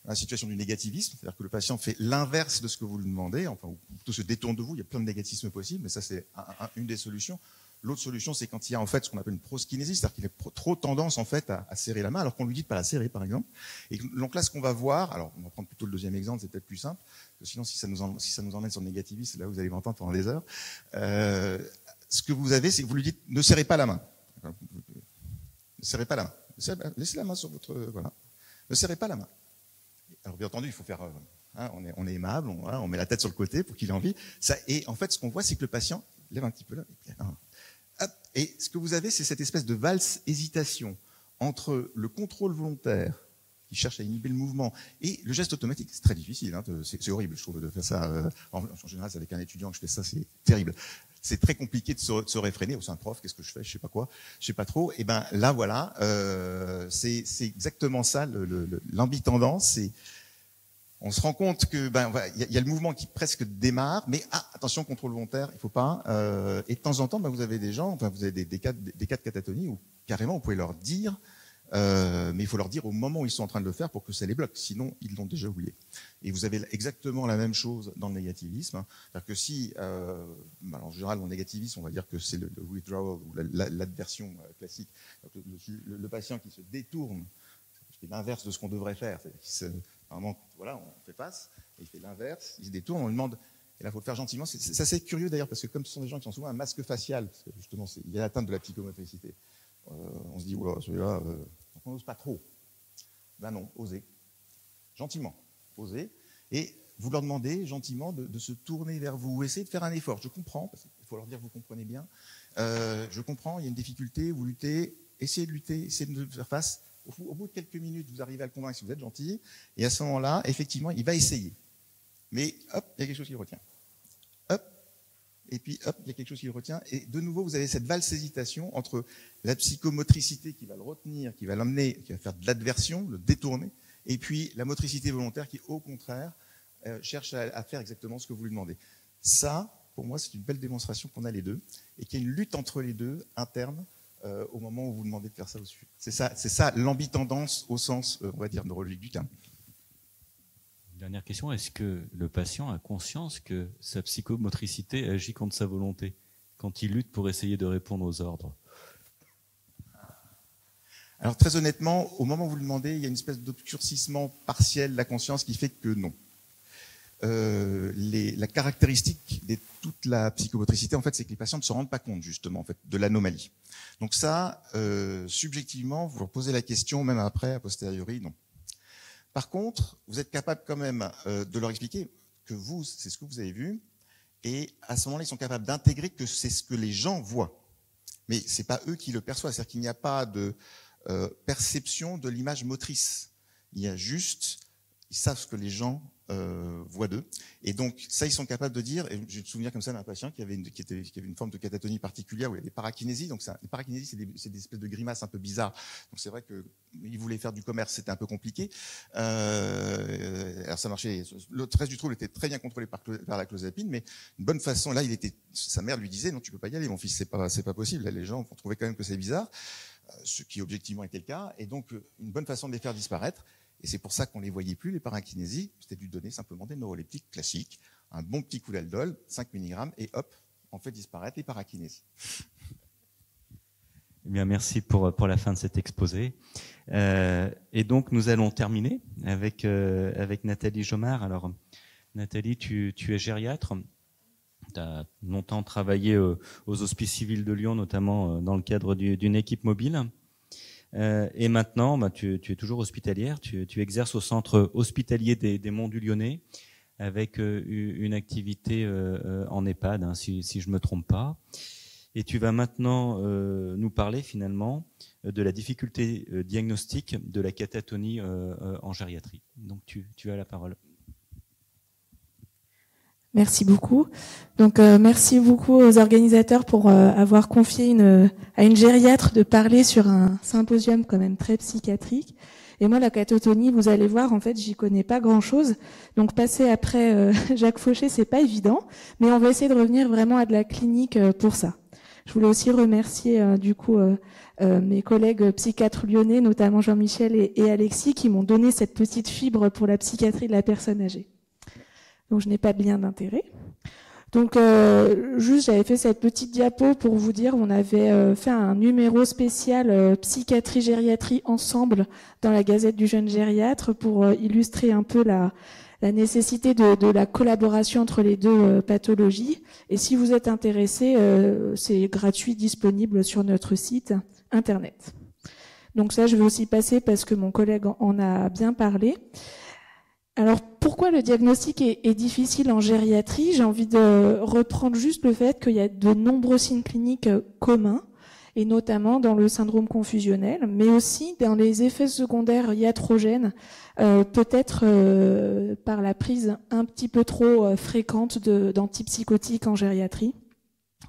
La situation du négativisme, c'est-à-dire que le patient fait l'inverse de ce que vous lui demandez, enfin, ou plutôt se détourne de vous. Il y a plein de négatismes possibles, mais ça, c'est une des solutions. L'autre solution, c'est quand il y a en fait ce qu'on appelle une proskinésie, c'est-à-dire qu'il a trop tendance en fait à serrer la main, alors qu'on lui dit de pas la serrer, par exemple. Et donc là, ce qu'on va voir, alors on va prendre plutôt le deuxième exemple, c'est peut-être plus simple, parce que sinon, si ça nous emmène sur le négativisme, là, vous allez m'entendre pendant des heures. Ce que vous avez, c'est que vous lui dites ne serrez pas la main. Ne serrez pas la main. Laissez la main sur votre voilà. Ne serrez pas la main. Alors bien entendu, il faut faire. On est aimable, on met la tête sur le côté pour qu'il ait envie. Ça, et en fait, ce qu'on voit, c'est que le patient lève un petit peu là. Et ce que vous avez, c'est cette espèce de valse-hésitation entre le contrôle volontaire, qui cherche à inhiber le mouvement, et le geste automatique. C'est très difficile, c'est horrible, je trouve, de faire ça. En général, c'est avec un étudiant que je fais ça, c'est terrible. C'est très compliqué de se réfréner. C'est un prof, qu'est-ce que je fais? Je sais pas quoi, je sais pas trop. Et ben là, voilà, c'est exactement ça, l'ambitendance. On se rend compte que y a le mouvement qui presque démarre, mais attention, contrôle volontaire, il faut pas. Et de temps en temps, vous avez des gens, vous avez des cas de catatonie où carrément vous pouvez leur dire, mais il faut leur dire au moment où ils sont en train de le faire pour que ça les bloque. Sinon, ils l'ont déjà oublié. Et vous avez exactement la même chose dans le négativisme. C'est-à-dire que si, en général, dans le négativisme, on va dire que c'est le withdrawal ou l'adversion classique. Le patient qui se détourne, c'est l'inverse de ce qu'on devrait faire. Normalement, voilà, on fait face, et il fait l'inverse, il se détourne, on lui demande, et là, il faut le faire gentiment. C'est assez curieux d'ailleurs, parce que comme ce sont des gens qui ont souvent un masque facial, parce que justement, il y a l'atteinte de la psychomotricité, on se dit, oula, celui-là, on n'ose pas trop. Ben non, osez. Gentiment, osez. Et vous leur demandez gentiment de se tourner vers vous, essayez de faire un effort. Je comprends, parce qu'il faut leur dire que vous comprenez bien. Je comprends, il y a une difficulté, vous luttez, essayez de lutter, essayez de faire face. Au bout de quelques minutes, vous arrivez à le convaincre si vous êtes gentil, et à ce moment-là, effectivement, il va essayer. Mais hop, il y a quelque chose qui le retient. Hop, et puis hop, il y a quelque chose qui le retient. Et de nouveau, vous avez cette valse-hésitation entre la psychomotricité qui va le retenir, qui va l'emmener, qui va faire de l'adversion, le détourner, et puis la motricité volontaire qui, au contraire, cherche à faire exactement ce que vous lui demandez. Ça, pour moi, c'est une belle démonstration qu'on a les deux, et qu'il y a une lutte entre les deux, interne, au moment où vous demandez de faire ça au-dessus. C'est ça l'ambitendance au sens, on va dire, neurologique du terme. Dernière question, est-ce que le patient a conscience que sa psychomotricité agit contre sa volonté quand il lutte pour essayer de répondre aux ordres? Alors très honnêtement, au moment où vous le demandez, il y a une espèce d'obscurcissement partiel de la conscience qui fait que non. La caractéristique de toute la psychomotricité, en fait, c'est que les patients ne se rendent pas compte, justement, en fait, de l'anomalie. Donc ça, subjectivement, vous leur posez la question, même après, a posteriori, non. Par contre, vous êtes capable quand même de leur expliquer que vous, c'est ce que vous avez vu, et à ce moment-là, ils sont capables d'intégrer que c'est ce que les gens voient. Mais c'est pas eux qui le perçoivent, c'est-à-dire qu'il n'y a pas de perception de l'image motrice. Il y a juste, ils savent ce que les gens voient d'eux. Et donc, ça, ils sont capables de dire, et j'ai le souvenir comme ça d'un patient qui avait une forme de catatonie particulière où il y a des parakinésies. Donc, les parakinésies, c'est des espèces de grimaces un peu bizarres. Donc, c'est vrai qu'il voulait faire du commerce, c'était un peu compliqué. Alors, ça marchait. Le reste du trouble était très bien contrôlé par la clozapine, mais une bonne façon, là, sa mère lui disait, non, tu peux pas y aller, mon fils, c'est pas possible. Là, les gens vont trouver quand même que c'est bizarre, ce qui objectivement était le cas. Et donc, une bonne façon de les faire disparaître. Et c'est pour ça qu'on ne les voyait plus, les parakinésies, c'était de lui donner simplement des neuroleptiques classiques, un bon petit coup d'aldol, 5 mg, et hop, on fait disparaître les parakinésies. Eh bien, merci pour la fin de cet exposé. Et donc, nous allons terminer avec Nathalie Jomard. Alors, Nathalie, tu es gériatre. Tu as longtemps travaillé aux Hospices civils de Lyon, notamment dans le cadre d'une équipe mobile. Et maintenant, tu es toujours hospitalière, tu exerces au centre hospitalier des Monts du Lyonnais avec une activité en EHPAD, si je me trompe pas. Et tu vas maintenant nous parler finalement de la difficulté diagnostique de la catatonie en gériatrie. Donc tu as la parole. Merci beaucoup. Donc merci beaucoup aux organisateurs pour avoir confié à une gériatre de parler sur un symposium quand même très psychiatrique. Et moi, la catatonie, vous allez voir, en fait, j'y connais pas grand-chose. Donc passer après Jacques Fauché, c'est pas évident, mais on va essayer de revenir vraiment à de la clinique pour ça. Je voulais aussi remercier mes collègues psychiatres lyonnais, notamment Jean-Michel et Alexis, qui m'ont donné cette petite fibre pour la psychiatrie de la personne âgée. Donc je n'ai pas de lien d'intérêt. Donc juste j'avais fait cette petite diapo pour vous dire, on avait fait un numéro spécial psychiatrie gériatrie ensemble dans la Gazette du jeune gériatre pour illustrer un peu la nécessité de la collaboration entre les deux pathologies. Et si vous êtes intéressé, c'est gratuit, disponible sur notre site internet. Donc ça, je vais aussi passer parce que mon collègue en a bien parlé. Alors, pourquoi le diagnostic est difficile en gériatrie? J'ai envie de reprendre juste le fait qu'il y a de nombreux signes cliniques communs, et notamment dans le syndrome confusionnel, mais aussi dans les effets secondaires iatrogènes, peut-être par la prise un petit peu trop fréquente d'antipsychotiques en gériatrie.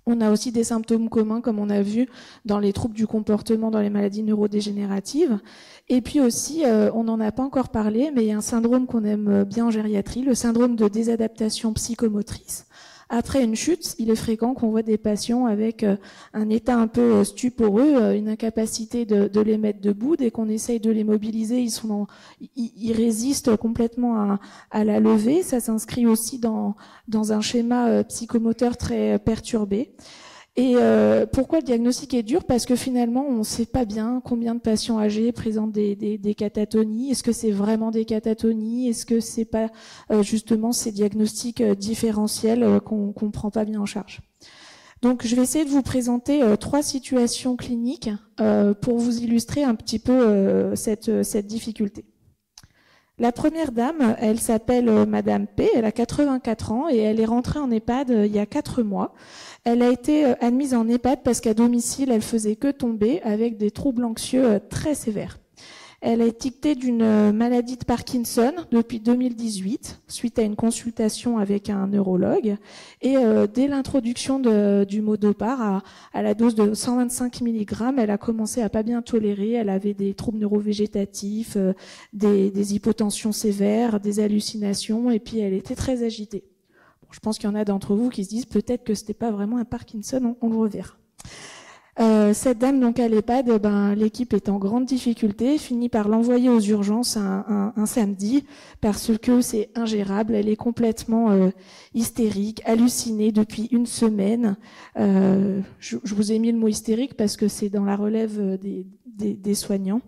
On a aussi des symptômes communs, comme on a vu dans les troubles du comportement, dans les maladies neurodégénératives. Et puis aussi, on n'en a pas encore parlé, mais il y a un syndrome qu'on aime bien en gériatrie, le syndrome de désadaptation psychomotrice. Après une chute, il est fréquent qu'on voit des patients avec un état un peu stuporeux, une incapacité de les mettre debout. Dès qu'on essaye de les mobiliser, ils résistent complètement à la levée. Ça s'inscrit aussi dans un schéma psychomoteur très perturbé. Et pourquoi le diagnostic est dur? Parce que finalement, on ne sait pas bien combien de patients âgés présentent des catatonies. Est-ce que c'est vraiment des catatonies? Est-ce que c'est pas justement ces diagnostics différentiels qu'on ne prend pas bien en charge? Donc, je vais essayer de vous présenter 3 situations cliniques pour vous illustrer un petit peu cette difficulté. La première dame, elle s'appelle Madame P, elle a 84 ans et elle est rentrée en EHPAD il y a 4 mois. Elle a été admise en EHPAD parce qu'à domicile, elle faisait que tomber avec des troubles anxieux très sévères. Elle est étiquetée d'une maladie de Parkinson depuis 2018, suite à une consultation avec un neurologue. Et dès l'introduction du Modopar à la dose de 125 mg, elle a commencé à pas bien tolérer. Elle avait des troubles neurovégétatifs, des hypotensions sévères, des hallucinations, et puis elle était très agitée. Bon, je pense qu'il y en a d'entre vous qui se disent peut-être que c'était pas vraiment un Parkinson, on le reverra. Cette dame, donc à l'EHPAD, l'équipe est en grande difficulté, finit par l'envoyer aux urgences un samedi parce que c'est ingérable. Elle est complètement hystérique, hallucinée depuis une semaine. Je vous ai mis le mot hystérique parce que c'est dans la relève des soignants.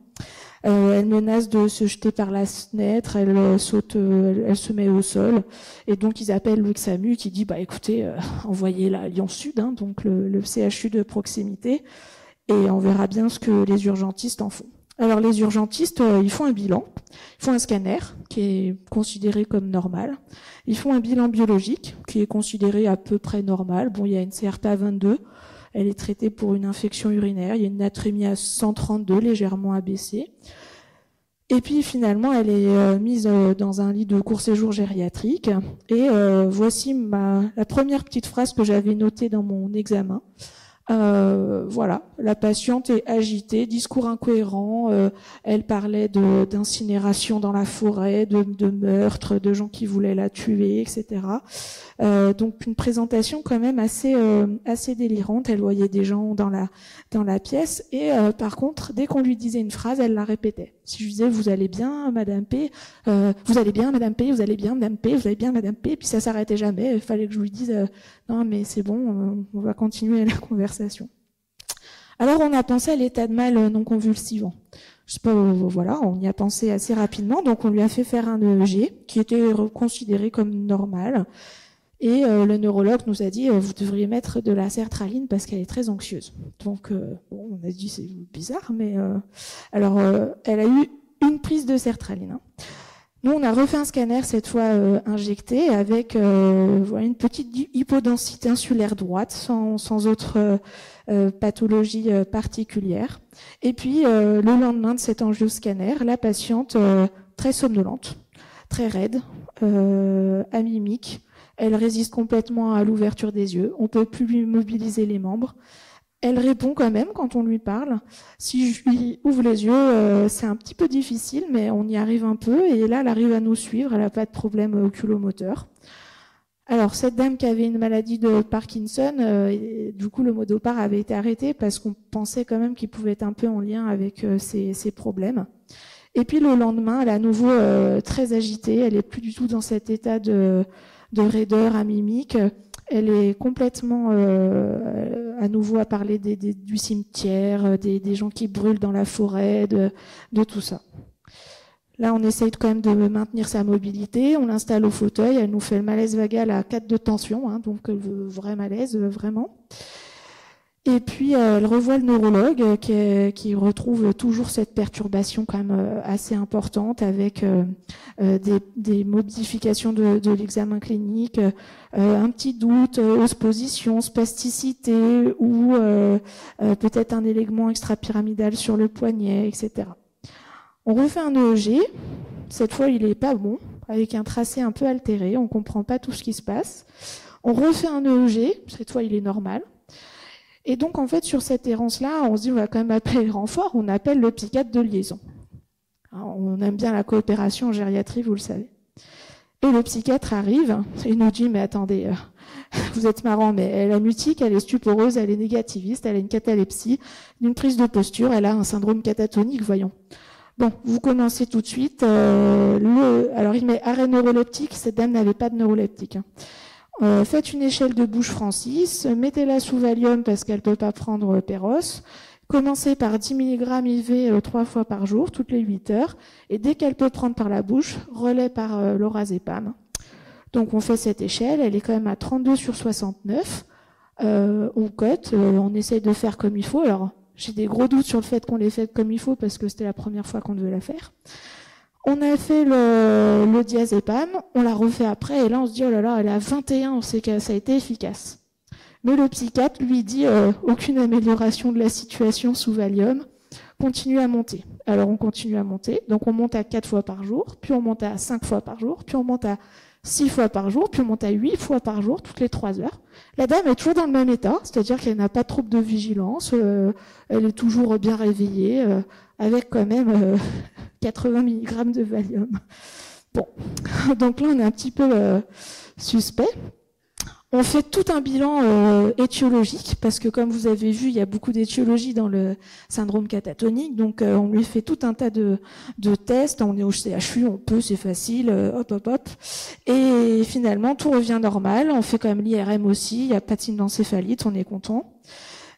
Elle menace de se jeter par la fenêtre, elle saute, elle se met au sol, et donc ils appellent le XAMU qui dit écoutez, envoyez-la à Lyon Sud, donc le CHU de proximité, et on verra bien ce que les urgentistes en font. Alors les urgentistes, ils font un bilan, ils font un scanner qui est considéré comme normal, ils font un bilan biologique qui est considéré à peu près normal. Bon, il y a une CRP à 22. Elle est traitée pour une infection urinaire. Il y a une natrémie à 132, légèrement abaissée. Et puis finalement, elle est mise dans un lit de court séjour gériatrique. Et voici la première petite phrase que j'avais notée dans mon examen. Voilà, la patiente est agitée, discours incohérent, elle parlait d'incinération dans la forêt, de meurtre, de gens qui voulaient la tuer, etc. Donc une présentation quand même assez délirante. Elle voyait des gens dans la pièce et par contre, dès qu'on lui disait une phrase, elle la répétait. Si je disais vous allez bien, Madame P, vous allez bien, Madame P, vous allez bien, Madame P, vous allez bien, Madame P, puis ça s'arrêtait jamais. Il fallait que je lui dise non mais c'est bon, on va continuer la conversation. Alors on a pensé à l'état de mal non convulsivant. Je sais pas, voilà, on y a pensé assez rapidement, donc on lui a fait faire un EEG qui était considéré comme normal. Et le neurologue nous a dit vous devriez mettre de la sertraline parce qu'elle est très anxieuse. Donc bon, on a dit c'est bizarre, mais alors elle a eu une prise de sertraline. Nous on a refait un scanner cette fois injecté avec voilà, une petite hypodensité insulaire droite sans autre pathologie particulière. Et puis le lendemain de cet angioscanner, la patiente très somnolente, très raide, amimique. Elle résiste complètement à l'ouverture des yeux. On peut plus lui mobiliser les membres. Elle répond quand même quand on lui parle. Si je lui ouvre les yeux, c'est un petit peu difficile, mais on y arrive un peu. Et là, elle arrive à nous suivre. Elle n'a pas de problème oculomoteur. Alors, cette dame qui avait une maladie de Parkinson, du coup, le Modopar avait été arrêté parce qu'on pensait quand même qu'il pouvait être un peu en lien avec ses problèmes. Et puis, le lendemain, elle est à nouveau très agitée. Elle est plus du tout dans cet état de raideur amimique. Elle est complètement à nouveau à parler du cimetière, des gens qui brûlent dans la forêt, de tout ça. Là, on essaye quand même de maintenir sa mobilité. On l'installe au fauteuil. Elle nous fait le malaise vagal à 4 de tension, hein, donc le vrai malaise, vraiment. Et puis, elle revoit le neurologue qui retrouve toujours cette perturbation quand même assez importante avec des modifications de l'examen clinique, un petit doute, osposition, spasticité ou peut-être un élegement extrapyramidal sur le poignet, etc. On refait un EEG. Cette fois, il est pas bon, avec un tracé un peu altéré. On comprend pas tout ce qui se passe. On refait un EEG. Cette fois, il est normal. Et donc, en fait, sur cette errance-là, on se dit, on va quand même appeler le renfort. On appelle le psychiatre de liaison. Alors, on aime bien la coopération en gériatrie, vous le savez. Et le psychiatre arrive et nous dit, mais attendez, vous êtes marrant, mais elle a mutique, elle est stuporeuse, elle est négativiste, elle a une catalepsie, une prise de posture, elle a un syndrome catatonique, voyons. Bon, vous commencez tout de suite. Alors, il met arrêt neuroleptique. Cette dame n'avait pas de neuroleptique. Faites une échelle de Bush-Francis. Mettez-la sous Valium parce qu'elle peut pas prendre Péros. Commencez par 10 mg IV 3 fois par jour, toutes les 8 heures. Et dès qu'elle peut prendre par la bouche, relais par lorazépam. Donc, on fait cette échelle. Elle est quand même à 32 sur 69. On cote. On essaye de faire comme il faut. Alors, j'ai des gros doutes sur le fait qu'on l'ait fait comme il faut parce que c'était la première fois qu'on devait la faire. On a fait le diazépam, on l'a refait après et là on se dit oh là là, elle est à 21, on sait que ça a été efficace. Mais le psychiatre lui dit aucune amélioration de la situation sous Valium, continue à monter. Alors on continue à monter, donc on monte à 4 fois par jour, puis on monte à 5 fois par jour, puis on monte à 6 fois par jour, puis on monte à 8 fois par jour, toutes les 3 heures. La dame est toujours dans le même état, c'est-à-dire qu'elle n'a pas de trouble de vigilance, elle est toujours bien réveillée, avec quand même 80 mg de Valium. Bon, donc là on est un petit peu suspect. On fait tout un bilan étiologique, parce que comme vous avez vu, il y a beaucoup d'étiologie dans le syndrome catatonique, donc on lui fait tout un tas de tests, on est au CHU, on peut, c'est facile, hop, hop, hop. Et finalement, tout revient normal, on fait quand même l'IRM aussi, il n'y a pas de signe d'encéphalite, on est content.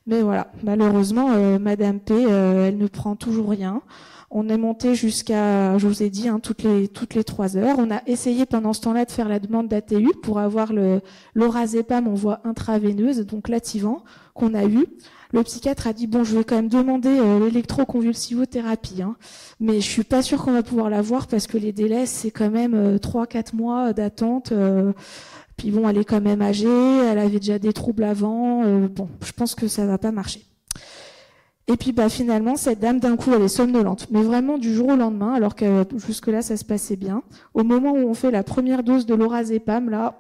Mais voilà, malheureusement, Madame P, elle ne prend toujours rien. On est monté jusqu'à, je vous ai dit, hein, toutes les 3 heures. On a essayé pendant ce temps-là de faire la demande d'ATU pour avoir l'orazépam en voie intraveineuse, donc l'activant, qu'on a eu. Le psychiatre a dit, bon, je vais quand même demander l'électroconvulsivothérapie, hein, mais je suis pas sûre qu'on va pouvoir l'avoir parce que les délais, c'est quand même 3-4 mois d'attente. Puis bon, elle est quand même âgée, elle avait déjà des troubles avant. Bon, je pense que ça va pas marcher. Et puis bah finalement, cette dame, d'un coup, elle est somnolente. Mais vraiment du jour au lendemain, alors que jusque-là, ça se passait bien. Au moment où on fait la première dose de lorazépam, là,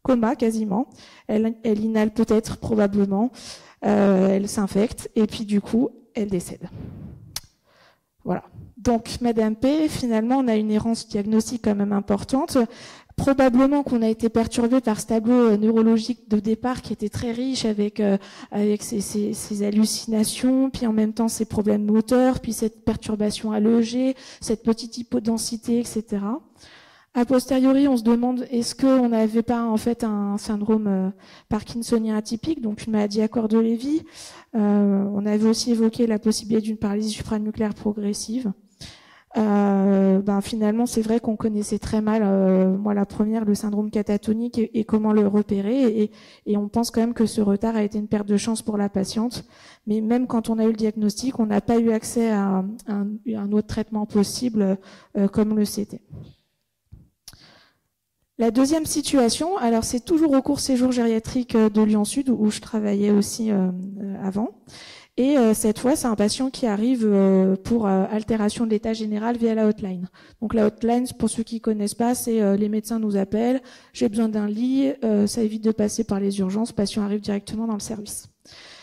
coma quasiment. Elle inhale peut-être, probablement. Elle s'infecte. Et puis du coup, elle décède. Voilà. Donc, Madame P, finalement, on a une errance diagnostique quand même importante. Probablement qu'on a été perturbé par ce tableau neurologique de départ qui était très riche avec ces hallucinations, puis en même temps ces problèmes moteurs, puis cette perturbation à l'EEG, cette petite hypodensité, etc. A posteriori, on se demande est-ce qu'on n'avait pas en fait un syndrome parkinsonien atypique, donc une maladie à corps de Lévy. On avait aussi évoqué la possibilité d'une paralysie supranucléaire progressive. Finalement, c'est vrai qu'on connaissait très mal, moi la première, le syndrome catatonique et comment le repérer. Et on pense quand même que ce retard a été une perte de chance pour la patiente. Mais même quand on a eu le diagnostic, on n'a pas eu accès à un autre traitement possible comme le CT. La deuxième situation, alors c'est toujours au cours séjour gériatrique de Lyon Sud où je travaillais aussi avant. Et cette fois, c'est un patient qui arrive pour altération de l'état général via la hotline. Donc la hotline, pour ceux qui connaissent pas, c'est les médecins nous appellent, j'ai besoin d'un lit, ça évite de passer par les urgences, le patient arrive directement dans le service.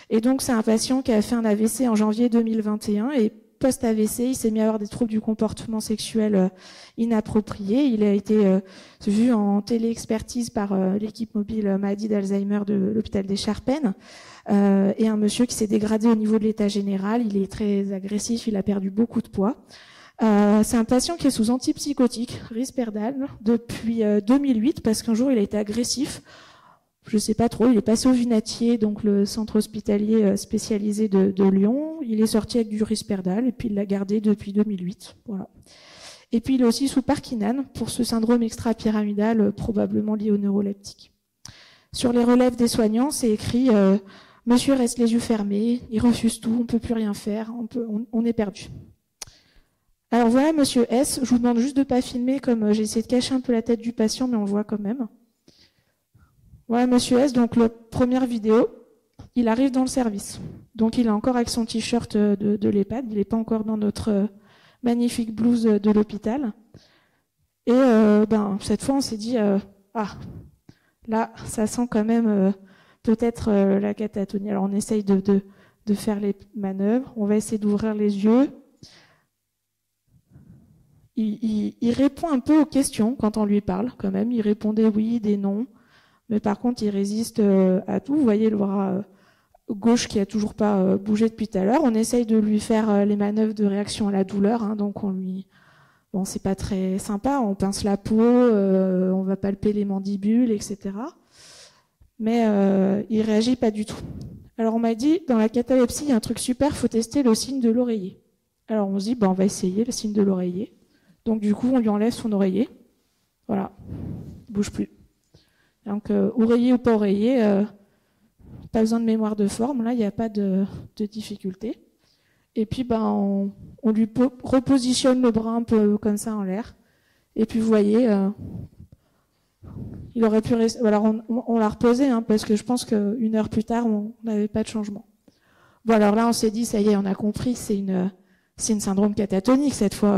Et donc c'est un patient qui a fait un AVC en janvier 2021 et post-AVC, il s'est mis à avoir des troubles du comportement sexuel inappropriés. Il a été vu en téléexpertise par l'équipe mobile maladie d'Alzheimer de l'hôpital des Charpennes. Et un monsieur qui s'est dégradé au niveau de l'état général. Il est très agressif, il a perdu beaucoup de poids. C'est un patient qui est sous antipsychotique, Risperdal, depuis 2008, parce qu'un jour il a été agressif. Je sais pas trop, il est passé au Vunatier, donc le centre hospitalier spécialisé de Lyon. Il est sorti avec du Risperdal et puis il l'a gardé depuis 2008. Voilà. Et puis il est aussi sous Parkinson pour ce syndrome extra-pyramidal probablement lié au neuroleptique. Sur les relèves des soignants, c'est écrit Monsieur reste les yeux fermés, il refuse tout, on peut plus rien faire, on est perdu. Alors voilà Monsieur S, je vous demande juste de pas filmer comme j'ai essayé de cacher un peu la tête du patient, mais on le voit quand même. Voilà Monsieur S, donc la première vidéo, il arrive dans le service. Donc il est encore avec son t-shirt de l'EHPAD, il n'est pas encore dans notre magnifique blouse de l'hôpital. Et cette fois on s'est dit, là ça sent quand même peut-être la catatonie. Alors on essaye de faire les manœuvres, on va essayer d'ouvrir les yeux. Il répond un peu aux questions quand on lui parle quand même, il répond des oui, des non. Mais par contre, il résiste à tout. Vous voyez le bras gauche qui a toujours pas bougé depuis tout à l'heure. On essaye de lui faire les manœuvres de réaction à la douleur. Hein, donc bon, c'est pas très sympa. On pince la peau, on va palper les mandibules, etc. Mais il réagit pas du tout. Alors on m'a dit, dans la catalepsie, il y a un truc super, faut tester le signe de l'oreiller. Alors on se dit, on va essayer le signe de l'oreiller. Donc du coup, on lui enlève son oreiller. Voilà, il bouge plus. Donc, oreiller ou pas oreiller, pas besoin de mémoire de forme, là, il n'y a pas de difficulté. Et puis, on lui repositionne le bras un peu comme ça en l'air. Et puis, vous voyez, il aurait pu rester. Alors, on l'a reposé, hein, parce que je pense qu'une heure plus tard, on n'avait pas de changement. Bon, alors là, on s'est dit, ça y est, on a compris, c'est une syndrome catatonique. Cette fois,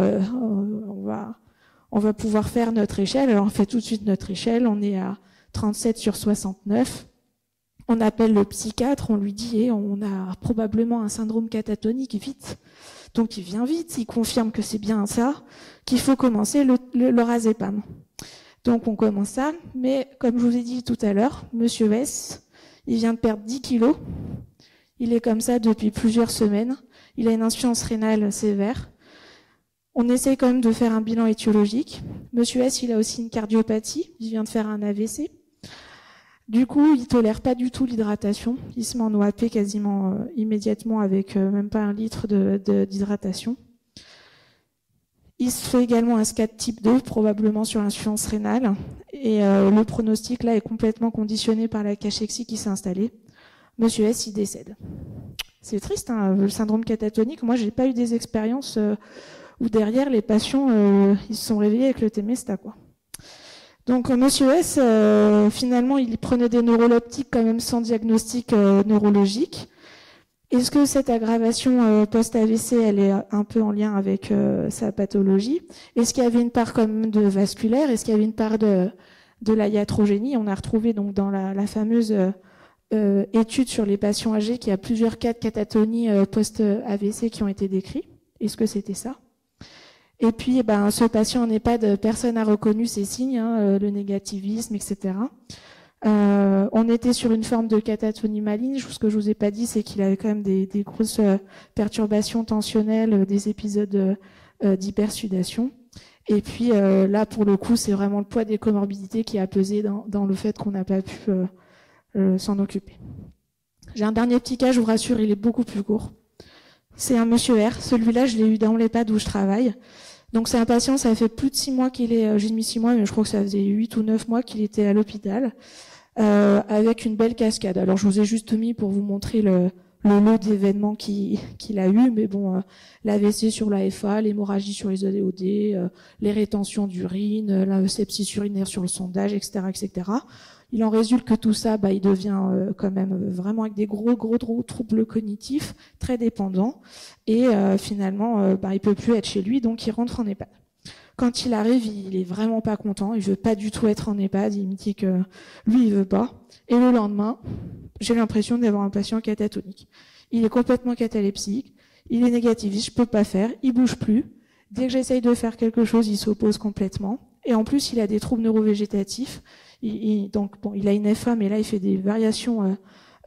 on va pouvoir faire notre échelle. Alors, on fait tout de suite notre échelle. On est à 37 sur 69. On appelle le psychiatre, on lui dit on a probablement un syndrome catatonique, vite. Donc il vient vite, il confirme que c'est bien ça, qu'il faut commencer le lorazépam. Donc on commence ça, mais comme je vous ai dit tout à l'heure, Monsieur S, il vient de perdre 10 kilos. Il est comme ça depuis plusieurs semaines. Il a une insuffisance rénale sévère. On essaie quand même de faire un bilan étiologique. Monsieur S, il a aussi une cardiopathie. Il vient de faire un AVC. Du coup, il tolère pas du tout l'hydratation. Il se met en OAP quasiment immédiatement avec même pas 1 litre d'hydratation. Il se fait également un SCAT type 2, probablement sur l'insuffisance rénale. Et le pronostic là est complètement conditionné par la cachexie qui s'est installée. Monsieur S, il décède. C'est triste, hein, le syndrome catatonique. Moi, j'ai pas eu des expériences où derrière les patients, ils se sont réveillés avec le Temesta, quoi. Donc Monsieur S, finalement, il prenait des neuroleptiques quand même sans diagnostic neurologique. Est-ce que cette aggravation post-AVC, elle est un peu en lien avec sa pathologie? Est-ce qu'il y avait une part quand même de vasculaire? Est-ce qu'il y avait une part de la iatrogénie? On a retrouvé donc dans la fameuse étude sur les patients âgés qu'il y a plusieurs cas de catatonie post-AVC qui ont été décrits. Est-ce que c'était ça? Et puis, ce patient en EHPAD, personne n'a reconnu ces signes, hein, le négativisme, etc. On était sur une forme de catatonie maligne. Ce que je vous ai pas dit, c'est qu'il avait quand même des grosses perturbations tensionnelles, des épisodes d'hypersudation. Et puis là, pour le coup, c'est vraiment le poids des comorbidités qui a pesé dans le fait qu'on n'a pas pu s'en occuper. J'ai un dernier petit cas, je vous rassure, il est beaucoup plus court. C'est un Monsieur R. Celui-là, je l'ai eu dans l'EHPAD où je travaille. Donc c'est un patient, ça fait plus de 6 mois qu'il est, j'ai mis 6 mois, mais je crois que ça faisait 8 ou 9 mois qu'il était à l'hôpital, avec une belle cascade. Alors je vous ai juste mis pour vous montrer le lot d'événements qu'il a eu, mais bon, l'AVC sur la FA, l'hémorragie sur les OD, les rétentions d'urine, la sepsis urinaire sur le sondage, etc., etc. Il en résulte que tout ça, il devient quand même vraiment avec des gros troubles cognitifs, très dépendants, et finalement, il peut plus être chez lui, donc il rentre en EHPAD. Quand il arrive, il est vraiment pas content, il veut pas du tout être en EHPAD, il me dit que lui, il veut pas. Et le lendemain, j'ai l'impression d'avoir un patient catatonique. Il est complètement catalepsique, il est négativiste, je peux pas faire, il bouge plus. Dès que j'essaye de faire quelque chose, il s'oppose complètement. Et en plus, il a des troubles neurovégétatifs. Donc, il a une FA, mais là, il fait des variations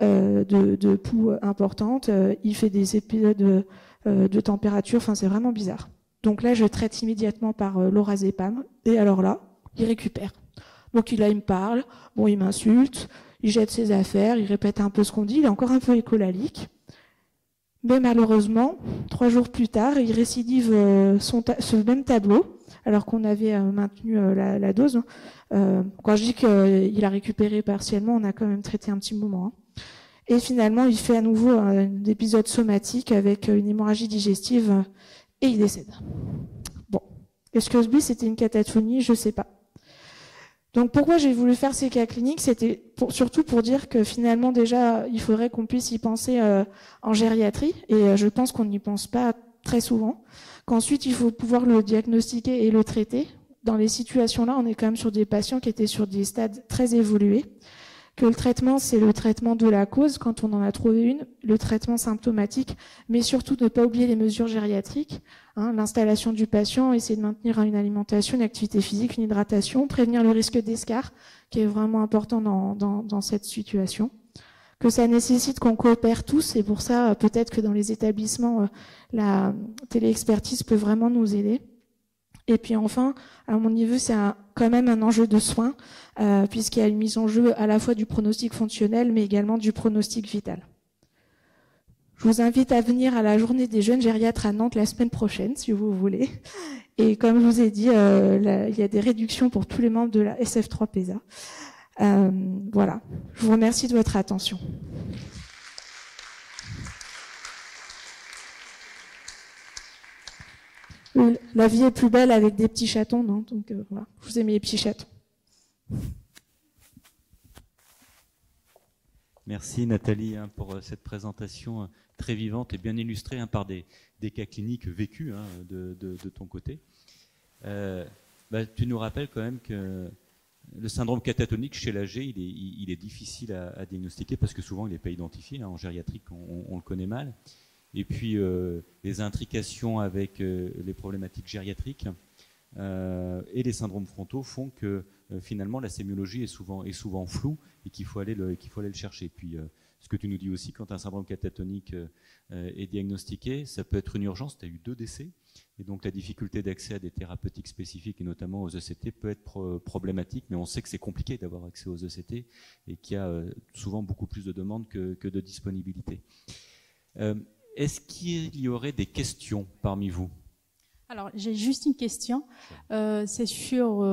de pouls importantes. Il fait des épisodes de température. Enfin, c'est vraiment bizarre. Donc là, je traite immédiatement par lorazépam. Et alors là, il récupère. Donc il me parle, il m'insulte, il jette ses affaires, il répète un peu ce qu'on dit. Il est encore un peu écolalique. Mais malheureusement, 3 jours plus tard, il récidive ce même tableau, alors qu'on avait maintenu la dose. Quand je dis qu'il a récupéré partiellement, on a quand même traité un petit moment. Et finalement, il fait à nouveau un épisode somatique avec une hémorragie digestive et il décède. Bon, est-ce que c'était une catatonie? Je sais pas. Donc pourquoi j'ai voulu faire ces cas cliniques, c'était surtout pour dire que finalement déjà il faudrait qu'on puisse y penser en gériatrie et je pense qu'on n'y pense pas très souvent. Qu'ensuite il faut pouvoir le diagnostiquer et le traiter. Dans les situations-là, on est quand même sur des patients qui étaient sur des stades très évolués. Que le traitement, c'est le traitement de la cause quand on en a trouvé une, le traitement symptomatique, mais surtout ne pas oublier les mesures gériatriques, l'installation du patient, essayer de maintenir une alimentation, une activité physique, une hydratation, prévenir le risque d'escarre, qui est vraiment important dans cette situation. Que ça nécessite qu'on coopère tous, et pour ça, peut-être que dans les établissements, la téléexpertise peut vraiment nous aider. Et puis enfin, à mon niveau, c'est quand même un enjeu de soins, puisqu'il y a une mise en jeu à la fois du pronostic fonctionnel, mais également du pronostic vital. Je vous invite à venir à la journée des jeunes gériatres à Nantes la semaine prochaine, si vous voulez. Et comme je vous ai dit, il y a des réductions pour tous les membres de la SF3 PESA. Voilà. Je vous remercie de votre attention. La vie est plus belle avec des petits chatons, non? Donc voilà, je vous ai mis les petits chatons. Merci Nathalie pour cette présentation très vivante et bien illustrée par des cas cliniques vécus de ton côté. Tu nous rappelles quand même que le syndrome catatonique chez l'âgé, il est difficile à diagnostiquer parce que souvent il n'est pas identifié. En gériatrique, on le connaît mal. Et puis les intrications avec les problématiques gériatriques et les syndromes frontaux font que finalement la sémiologie est souvent floue et qu'il faut aller le chercher. Et puis ce que tu nous dis aussi, quand un syndrome catatonique est diagnostiqué, ça peut être une urgence. Tu as eu 2 décès et donc la difficulté d'accès à des thérapeutiques spécifiques et notamment aux ECT peut être problématique, mais on sait que c'est compliqué d'avoir accès aux ECT et qu'il y a souvent beaucoup plus de demandes que de disponibilité. Est-ce qu'il y aurait des questions parmi vous? Alors, j'ai juste une question. C'est sur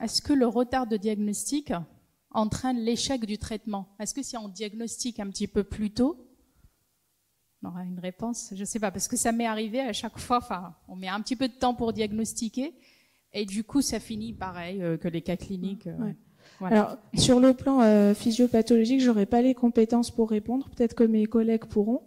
est-ce que le retard de diagnostic entraîne l'échec du traitement? Est-ce que si on diagnostique un petit peu plus tôt, on aura une réponse? Je ne sais pas, parce que ça m'est arrivé à chaque fois. Enfin, on met un petit peu de temps pour diagnostiquer, et du coup, ça finit pareil que les cas cliniques. Ouais. Voilà. Alors, sur le plan physiopathologique, j'aurais pas les compétences pour répondre. Peut-être que mes collègues pourront.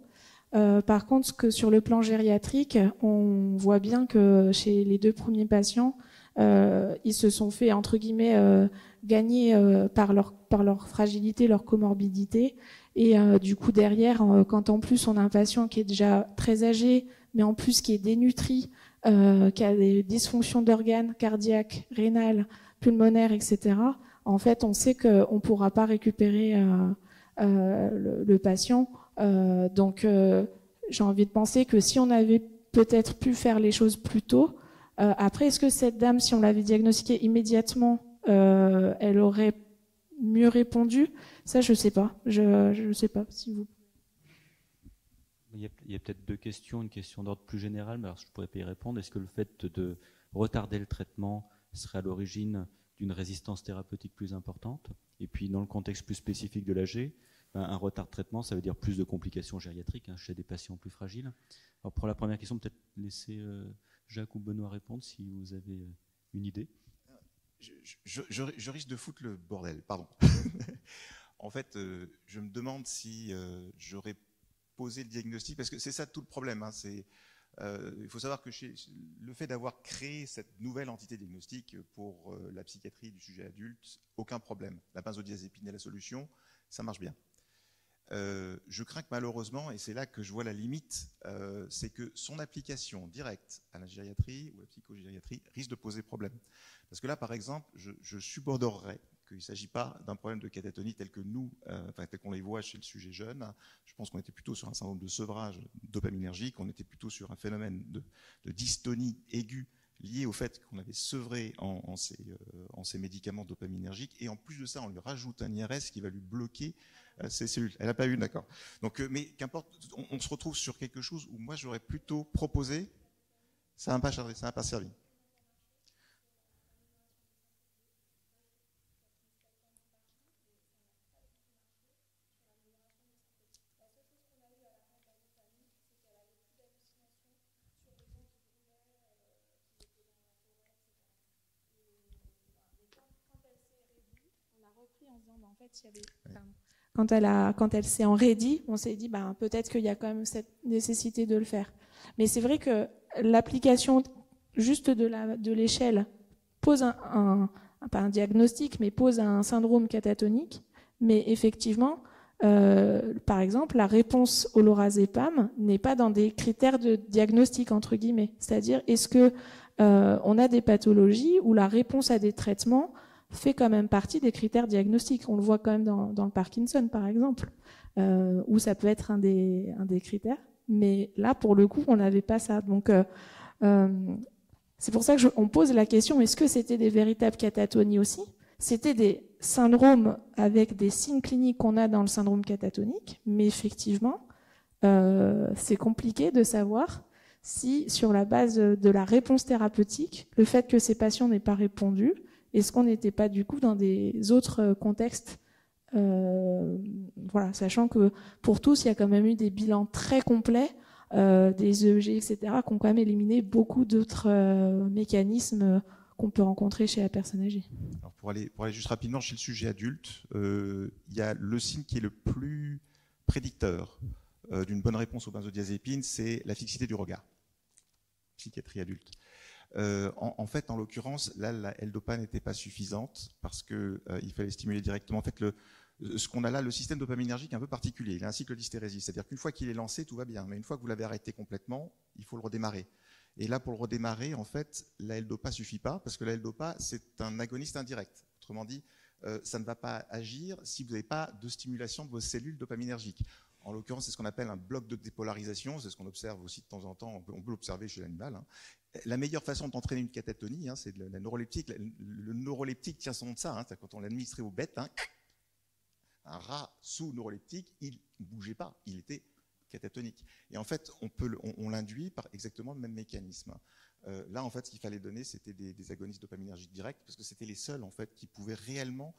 Par contre, que sur le plan gériatrique, on voit bien que chez les 2 premiers patients, ils se sont fait entre guillemets gagner par leur fragilité, leur comorbidité, et du coup derrière, quand en plus on a un patient qui est déjà très âgé, mais en plus qui est dénutri, qui a des dysfonctions d'organes cardiaques, rénales, pulmonaires, etc. En fait, on sait qu'on pourra pas récupérer le patient. Donc j'ai envie de penser que si on avait peut-être pu faire les choses plus tôt, après est-ce que cette dame, si on l'avait diagnostiquée immédiatement, elle aurait mieux répondu? Ça je sais pas. Je sais pas si vous. Il y a peut-être 2 questions, une question d'ordre plus général, mais alors je pourrais pas y répondre. Est-ce que le fait de retarder le traitement serait à l'origine d'une résistance thérapeutique plus importante? Et puis dans le contexte plus spécifique de l'AG, un retard de traitement, ça veut dire plus de complications gériatriques chez des patients plus fragiles. Alors pour la première question, peut-être laisser Jacques ou Benoît répondre si vous avez une idée. Je risque de foutre le bordel, pardon. En fait, je me demande si j'aurais posé le diagnostic, parce que c'est ça tout le problème. Hein, il faut savoir que le fait d'avoir créé cette nouvelle entité diagnostique pour la psychiatrie du sujet adulte, aucun problème. La benzodiazépine est la solution, ça marche bien. Je crains que malheureusement, et c'est là que je vois la limite, c'est que son application directe à la gériatrie ou à la psychogériatrie risque de poser problème. Parce que là, par exemple, je subordererais qu'il ne s'agit pas d'un problème de catatonie tel que nous, tel qu'on les voit chez le sujet jeune. Je pense qu'on était plutôt sur un syndrome de sevrage dopaminergique, on était plutôt sur un phénomène de dystonie aiguë lié au fait qu'on avait sevré en ces médicaments dopaminergiques, et en plus de ça, on lui rajoute un IRS qui va lui bloquer ces cellules. Elle n'a pas eu, d'accord. Donc, mais qu'importe, on se retrouve sur quelque chose où moi j'aurais plutôt proposé, ça n'a pas servi. Quand elle s'est enraidie, on s'est dit peut-être qu'il y a quand même cette nécessité de le faire. Mais c'est vrai que l'application juste de l'échelle pose pas un diagnostic, mais pose un syndrome catatonique. Mais effectivement, par exemple, la réponse au lorazépam n'est pas dans des critères de diagnostic entre guillemets. C'est-à-dire, est-ce que on a des pathologies où la réponse à des traitements fait quand même partie des critères diagnostiques. On le voit quand même dans le Parkinson, par exemple, où ça peut être un des critères. Mais là, pour le coup, on n'avait pas ça. Donc, c'est pour ça qu'on pose la question, est-ce que c'était des véritables catatonies aussi? C'était des syndromes avec des signes cliniques qu'on a dans le syndrome catatonique, mais effectivement, c'est compliqué de savoir si, sur la base de la réponse thérapeutique, le fait que ces patients n'aient pas répondu, est-ce qu'on n'était pas du coup dans des autres contextes, voilà, sachant que pour tous, il y a quand même eu des bilans très complets, des EEG, etc., qui ont quand même éliminé beaucoup d'autres mécanismes qu'on peut rencontrer chez la personne âgée. Alors pour aller juste rapidement chez le sujet adulte, il y a le signe qui est le plus prédicteur d'une bonne réponse aux benzodiazépines, c'est la fixité du regard. Psychiatrie adulte. En fait, en l'occurrence, là, la L-dopa n'était pas suffisante parce que il fallait stimuler directement. En fait, ce qu'on a là, le système dopaminergique est un peu particulier. Il a un cycle d'hystérésie, c'est-à-dire qu'une fois qu'il est lancé, tout va bien. Mais une fois que vous l'avez arrêté complètement, il faut le redémarrer. Et là, pour le redémarrer, en fait, la L-dopa suffit pas parce que la L-dopa, c'est un agoniste indirect. Autrement dit, ça ne va pas agir si vous n'avez pas de stimulation de vos cellules dopaminergiques. En l'occurrence, c'est ce qu'on appelle un bloc de dépolarisation. C'est ce qu'on observe aussi de temps en temps. On peut l'observer chez l'animal. La meilleure façon d'entraîner une catatonie, c'est de la neuroleptique. Le neuroleptique tient son nom de ça. Quand on l'administrait aux bêtes, un rat sous neuroleptique, il ne bougeait pas. Il était catatonique. Et en fait, on l'induit par exactement le même mécanisme. Là, en fait, ce qu'il fallait donner, c'était des agonistes dopaminergiques directs, parce que c'était les seuls, en fait, qui pouvaient réellement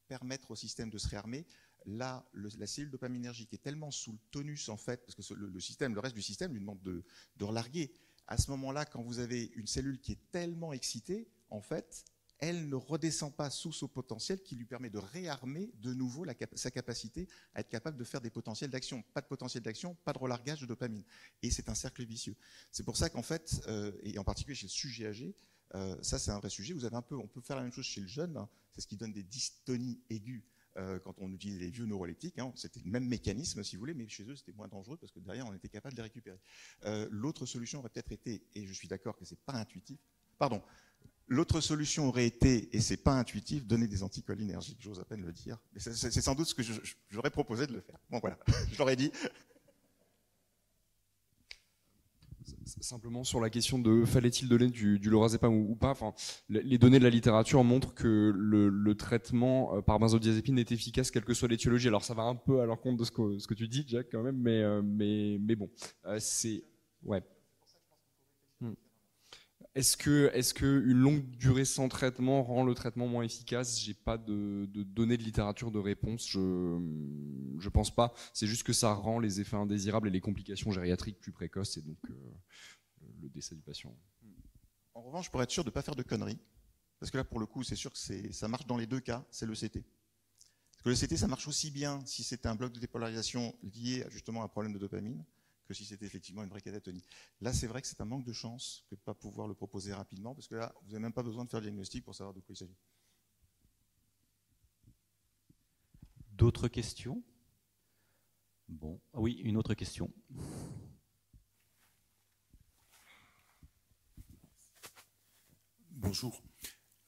permettre au système de se réarmer. Là, la cellule dopaminergique est tellement sous le tonus, en fait, parce que le reste du système lui demande de relarguer. À ce moment-là, quand vous avez une cellule qui est tellement excitée, en fait, elle ne redescend pas sous son potentiel qui lui permet de réarmer de nouveau sa capacité à être capable de faire des potentiels d'action. Pas de potentiel d'action, pas de relargage de dopamine. Et c'est un cercle vicieux. C'est pour ça qu'en fait, et en particulier chez le sujet âgé, ça c'est un vrai sujet. On peut faire la même chose chez le jeune. C'est ce qui donne des dystonies aiguës quand on utilise les vieux neuroleptiques. C'était le même mécanisme, si vous voulez, mais chez eux c'était moins dangereux parce que derrière on était capable de les récupérer. L'autre solution aurait peut-être été, et je suis d'accord que c'est pas intuitif, l'autre solution aurait été, et c'est pas intuitif, donner des anticholinergiques, j'ose à peine le dire. Mais c'est sans doute ce que j'aurais proposé de le faire. Bon voilà, je l'aurais dit. Simplement sur la question de fallait-il donner du lorazépam ou pas, les données de la littérature montrent que le traitement par benzodiazépine est efficace quelle que soit l'étiologie. Alors ça va un peu à l'encontre de ce que tu dis, Jack, quand même, mais bon, c'est ouais. Est-ce que une longue durée sans traitement rend le traitement moins efficace? J'ai pas de données de littérature de réponse. Je pense pas. C'est juste que ça rend les effets indésirables et les complications gériatriques plus précoces et donc le décès du patient. En revanche, pour être sûr de ne pas faire de conneries, Parce que là, pour le coup, c'est sûr que ça marche dans les deux cas, c'est le CT. Parce que le CT, ça marche aussi bien si c'était un bloc de dépolarisation lié justement à un problème de dopamine, que si c'était effectivement une vraie catatonie. Là, c'est vrai que c'est un manque de chance que de ne pas pouvoir le proposer rapidement, parce que là, vous n'avez même pas besoin de faire le diagnostic pour savoir de quoi il s'agit. D'autres questions? Bon, oui, une autre question. Bonjour.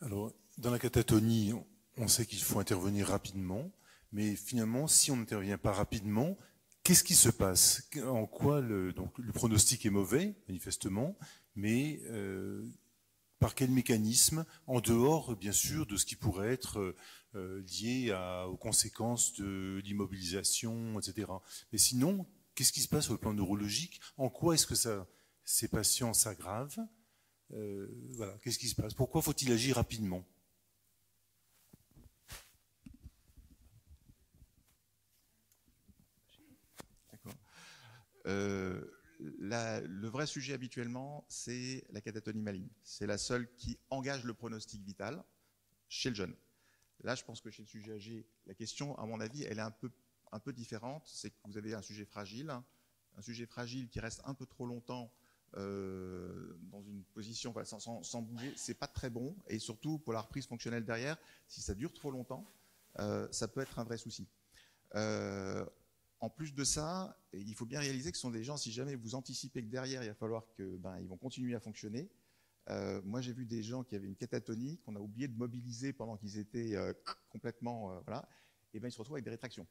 Alors, dans la catatonie, on sait qu'il faut intervenir rapidement, mais finalement, si on n'intervient pas rapidement, qu'est-ce qui se passe? En quoi le pronostic est mauvais, manifestement, mais par quel mécanisme, en dehors, bien sûr, de ce qui pourrait être lié aux conséquences de l'immobilisation, etc. Mais sinon, qu'est-ce qui se passe sur le plan neurologique? En quoi est-ce que ces patients s'aggravent? Voilà, qu'est-ce qui se passe? Pourquoi faut-il agir rapidement? D'accord. Le vrai sujet habituellement, c'est la catatonie maligne. C'est la seule qui engage le pronostic vital chez le jeune. Là, je pense que chez le sujet âgé, la question, à mon avis, elle est un peu différente. C'est que vous avez un sujet fragile qui reste un peu trop longtemps dans une position sans bouger, c'est pas très bon. Et surtout, pour la reprise fonctionnelle derrière, si ça dure trop longtemps, ça peut être un vrai souci. En plus de ça, il faut bien réaliser que ce sont des gens, si jamais vous anticipez que derrière, il va falloir qu'ils vont continuer à fonctionner. Moi, j'ai vu des gens qui avaient une catatonie, qu'on a oublié de mobiliser pendant qu'ils étaient complètement... voilà, et bien ils se retrouvent avec des rétractions.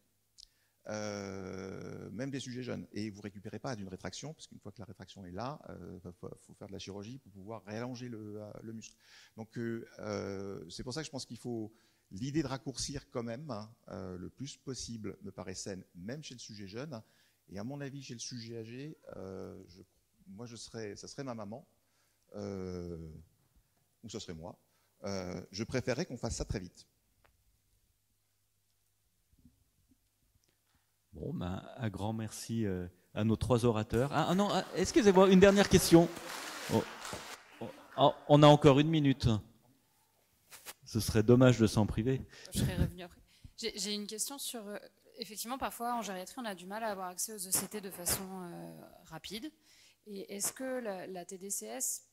Même des sujets jeunes. Et vous ne récupérez pas d'une rétraction, parce qu'une fois que la rétraction est là, il faut faire de la chirurgie pour pouvoir réallonger le muscle. Donc, c'est pour ça que je pense qu'il faut... L'idée de raccourcir quand même le plus possible me paraît saine, même chez le sujet jeune. Et à mon avis, chez le sujet âgé, ça serait ma maman, ou ce serait moi. Je préférerais qu'on fasse ça très vite. Bon, un grand merci à nos trois orateurs. Ah non, excusez-moi, une dernière question. On a encore 1 minute. Ce serait dommage de s'en priver. Je serais revenu après. J'ai une question sur... effectivement, parfois, en gériatrie, on a du mal à avoir accès aux ECT de façon rapide. Et est-ce que la TDCS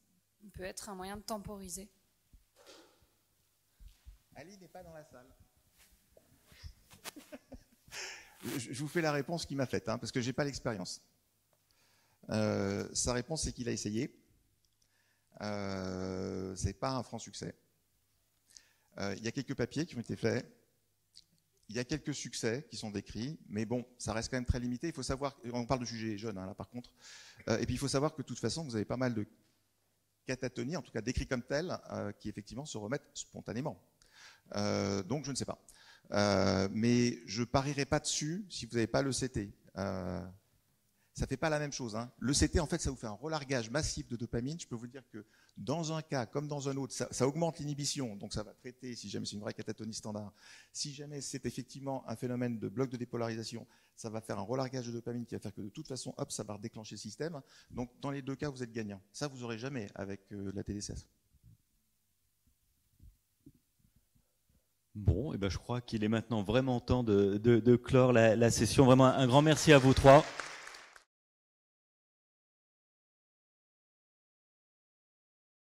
peut être un moyen de temporiser? Ali n'est pas dans la salle. Je vous fais la réponse qu'il m'a faite, parce que je n'ai pas l'expérience. Sa réponse, c'est qu'il a essayé. Ce n'est pas un franc succès. Il y a quelques papiers qui ont été faits, il y a quelques succès qui sont décrits, mais bon, ça reste quand même très limité. Il faut savoir, on parle de sujets jeunes là par contre, et puis il faut savoir que de toute façon, vous avez pas mal de catatonies, en tout cas décrits comme telles, qui effectivement se remettent spontanément. Donc je ne sais pas. Mais je parierai pas dessus si vous n'avez pas le CT. Ça fait pas la même chose. Le CT, en fait, ça vous fait un relargage massif de dopamine. Je peux vous dire que dans un cas comme dans un autre, ça augmente l'inhibition, donc ça va traiter, si jamais c'est une vraie catatonie standard. Si jamais c'est effectivement un phénomène de bloc de dépolarisation, ça va faire un relargage de dopamine qui va faire que de toute façon, hop, ça va redéclencher le système. Donc dans les deux cas, vous êtes gagnant. Ça, vous n'aurez jamais avec la TDCS. Bon, et ben je crois qu'il est maintenant vraiment temps de clore la session. Vraiment un grand merci à vous trois.